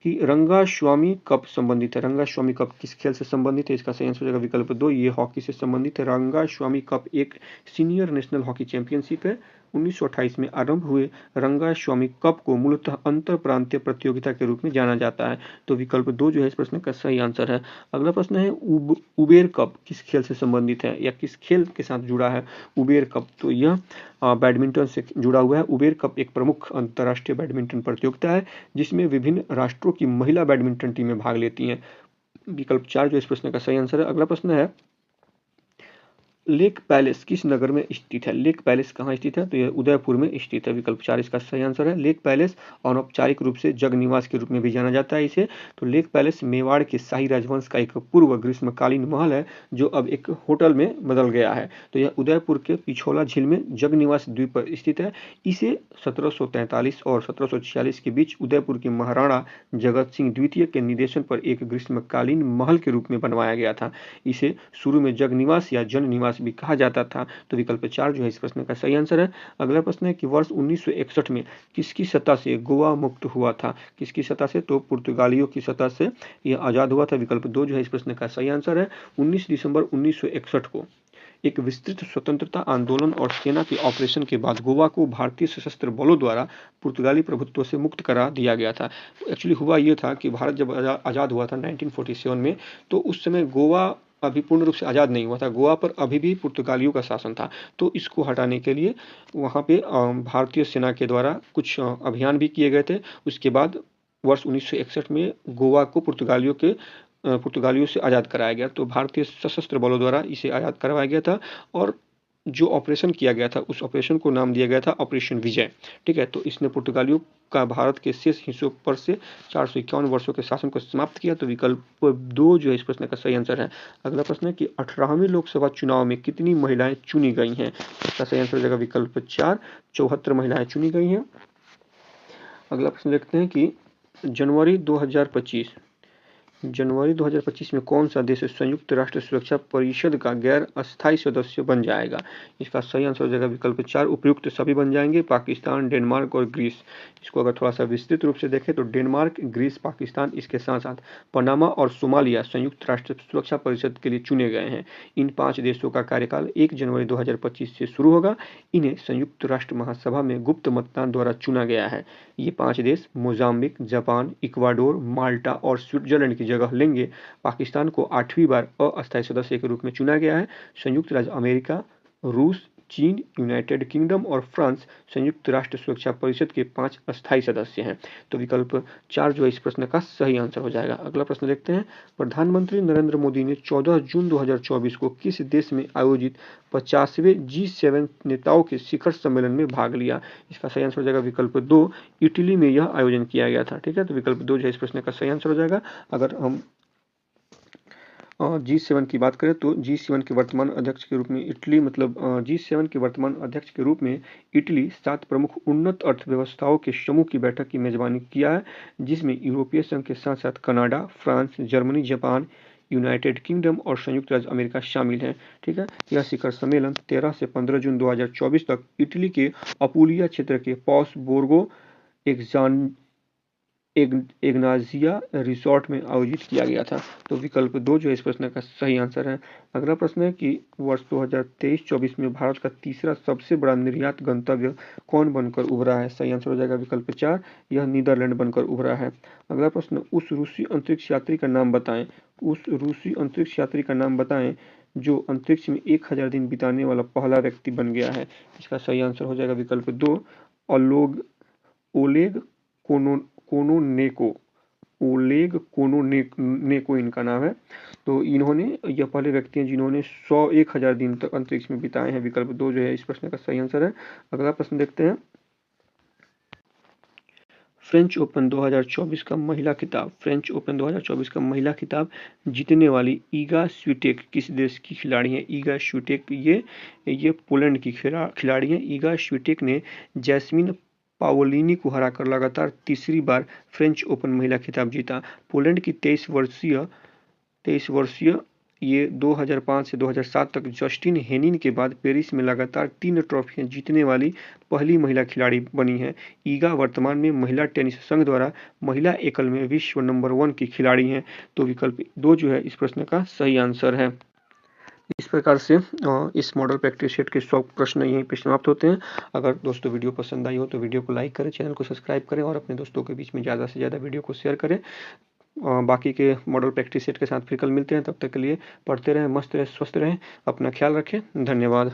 S1: कि रंगास्वामी कप संबंधित है। रंगास्वामी कप किस खेल से संबंधित है? इसका सही आंसर हो जाएगा विकल्प 2, ये हॉकी से संबंधित है। रंगास्वामी कप एक सीनियर नेशनल हॉकी चैंपियनशिप है। 1928 में आरंभ हुए रंगास्वामी कप को मूलतः अंतर प्रांतीय प्रतियोगिता के रूप में जाना जाता है। तो विकल्प 2 जो है इस प्रश्न का सही आंसर है। अगला प्रश्न है उबेर कप किस खेल से संबंधित है या किस खेल के साथ जुड़ा है उबेर कप? तो यह बैडमिंटन से जुड़ा हुआ है। उबेर कप एक प्रमुख अंतर्राष्ट्रीय बैडमिंटन प्रतियोगिता है जिसमें विभिन्न राष्ट्रों की महिला बैडमिंटन टीमें भाग लेती हैं। विकल्प 4 जो इस प्रश्न का सही आंसर है। अगला प्रश्न है लेक पैलेस किस नगर में स्थित है? लेक पैलेस कहाँ स्थित है? तो यह उदयपुर में स्थित है। विकल्प 4 इसका सही आंसर है। लेक पैलेस अनौपचारिक रूप से जग निवास के रूप में भी जाना जाता है इसे। तो लेक पैलेस मेवाड़ के शाही राजवंश का एक पूर्व ग्रीष्मकालीन महल है जो अब एक होटल में बदल गया है। तो यह उदयपुर के पिछोला झील में जग निवास द्वीप पर स्थित है। इसे 1743 और 1746 के बीच उदयपुर के महाराणा जगत सिंह द्वितीय के निर्देशन पर एक ग्रीष्मकालीन महल के रूप में बनवाया गया था। इसे शुरू में जग निवास या जन निवास भी कहा जाता था। तो विकल्प 4 जो है इस प्रश्न का सही आंसर है। अगला प्रश्न है कि वर्ष 1961 में किसकी सत्ता से गोवा मुक्त हुआ था? किसकी सत्ता से? तो पुर्तगालियों की सत्ता से यह आजाद हुआ था। विकल्प 2 जो है इस प्रश्न का सही आंसर है। 19 दिसंबर 1961 को एक विस्तृत स्वतंत्रता आंदोलन और सेना के ऑपरेशन के बाद गोवा को भारतीय सशस्त्र बलों द्वारा पुर्तगाली प्रभुत्व से मुक्त करा दिया गया था। एक्चुअली हुआ यह था कि भारत जब आजाद हुआ था 1947 में, तो उस समय गोवा अभी पूर्ण रूप से आज़ाद नहीं हुआ था। गोवा पर अभी भी पुर्तगालियों का शासन था। तो इसको हटाने के लिए वहाँ पे भारतीय सेना के द्वारा कुछ अभियान भी किए गए थे। उसके बाद वर्ष 1961 में गोवा को पुर्तगालियों से आज़ाद कराया गया। तो भारतीय सशस्त्र बलों द्वारा इसे आज़ाद करवाया गया था और जो ऑपरेशन किया गया था उस ऑपरेशन को नाम दिया गया था ऑपरेशन विजय। ठीक है, तो इसने पुर्तगालियों का भारत के शेष हिस्सों पर से 451 वर्षों के शासन को समाप्त किया। तो विकल्प 2 जो है इस प्रश्न का सही आंसर है। अगला प्रश्न है कि 18वें लोकसभा चुनाव में कितनी महिलाएं चुनी गई हैं? इसका सही आंसर हो जाएगा विकल्प 4, 74 महिलाएं चुनी गई हैं। अगला प्रश्न देखते हैं कि जनवरी 2025 में कौन सा देश संयुक्त राष्ट्र सुरक्षा परिषद का गैर अस्थायी सदस्य बन जाएगा? इसका सही आंसर हो जाएगा विकल्प 4, उपयुक्त सभी बन जाएंगे, पाकिस्तान, डेनमार्क और ग्रीस। इसको अगर थोड़ा सा विस्तृत रूप से देखें तो डेनमार्क, ग्रीस, पाकिस्तान, इसके साथ साथ पनामा और सोमालिया संयुक्त राष्ट्र सुरक्षा परिषद के लिए चुने गए हैं। इन 5 देशों का कार्यकाल 1 जनवरी 2025 से शुरू होगा। इन्हें संयुक्त राष्ट्र महासभा में गुप्त मतदान द्वारा चुना गया है। ये 5 देश मोजाम्बिक, जापान, इक्वाडोर, माल्टा और स्विट्जरलैंड की जगह लेंगे। पाकिस्तान को 8वीं बार अस्थायी सदस्य के रूप में चुना गया है। संयुक्त राज्य अमेरिका, रूस, चीन, यूनाइटेड किंगडम और फ्रांस संयुक्त राष्ट्र सुरक्षा परिषद के 5 अस्थायी सदस्य हैं। तो विकल्प 4 जो है इस प्रश्न का सही आंसर हो जाएगा। अगला प्रश्न देखते हैं, प्रधानमंत्री नरेंद्र मोदी ने 14 जून 2024 को किस देश में आयोजित 50वें G7 नेताओं के शिखर सम्मेलन में भाग लिया? इसका सही आंसर हो जाएगा विकल्प 2, इटली में यह आयोजन किया गया था। ठीक है, तो विकल्प 2 जो है इस प्रश्न का सही आंसर हो जाएगा। अगर हम G7 की बात करें तो G7 के वर्तमान अध्यक्ष के रूप में इटली G7 के वर्तमान अध्यक्ष के रूप में इटली 7 प्रमुख उन्नत अर्थव्यवस्थाओं के समूह की बैठक की मेजबानी किया है, जिसमें यूरोपीय संघ के साथ साथ Canada, France, Germany, Japan, United kingdom और संयुक्त राज्य अमेरिका शामिल है। ठीक है, यह शिखर सम्मेलन 13 से 15 जून 2024 तक इटली के अपुलिया क्षेत्र के पॉस बोर्गो एग्नाजिया रिसोर्ट में आयोजित किया गया था। तो विकल्प 2 जो है इस प्रश्न का सही आंसर है। अगला प्रश्न है कि वर्ष 2023-24 में भारत का तीसरा सबसे बड़ा निर्यात गंतव्य कौन बनकर उभरा है? सही आंसर हो जाएगा विकल्प 4, यह नीदरलैंड बनकर उभरा है। अगला प्रश्न, उस रूसी अंतरिक्ष यात्री का नाम बताएं। उस रूसी अंतरिक्ष यात्री का नाम बताएं जो अंतरिक्ष में 1000 दिन बिताने वाला पहला व्यक्ति बन गया है। इसका सही आंसर हो जाएगा विकल्प 2, ओलेग कोनोनेको इनका नाम है। तो इन्होंने यह पहले व्यक्ति हैं जिन्होंने 1000 दिन तक अंतरिक्ष में बिताए हैं। विकल्प 2 जो है इस प्रश्न का सही आंसर है। अगला प्रश्न देखते हैं, फ्रेंच ओपन 2024 का महिला खिताब जीतने वाली ईगा स्विटेक किस देश की खिलाड़ी हैं? ईगा स्विटेक ये पोलैंड की खिलाड़ी हैं। ईगा स्विटेक ने जैस्मिन पाओलिनी को हराकर लगातार तीसरी बार फ्रेंच ओपन महिला खिताब जीता। पोलैंड की 23 वर्षीय ये 2005 से 2007 तक जस्टिन हेनिन के बाद पेरिस में लगातार 3 ट्रॉफियां जीतने वाली पहली महिला खिलाड़ी बनी है। ईगा वर्तमान में महिला टेनिस संघ द्वारा महिला एकल में विश्व नंबर 1 की खिलाड़ी हैं। तो विकल्प 2 जो है इस प्रश्न का सही आंसर है। इस प्रकार से इस मॉडल प्रैक्टिस सेट के 100 प्रश्न यहीं पे समाप्त होते हैं। अगर दोस्तों वीडियो पसंद आई हो तो वीडियो को लाइक करें, चैनल को सब्सक्राइब करें और अपने दोस्तों के बीच में ज़्यादा से ज़्यादा वीडियो को शेयर करें। बाकी के मॉडल प्रैक्टिस सेट के साथ फिर कल मिलते हैं। तब तक के लिए पढ़ते रहें, मस्त रहें, स्वस्थ रहें, अपना ख्याल रखें। धन्यवाद।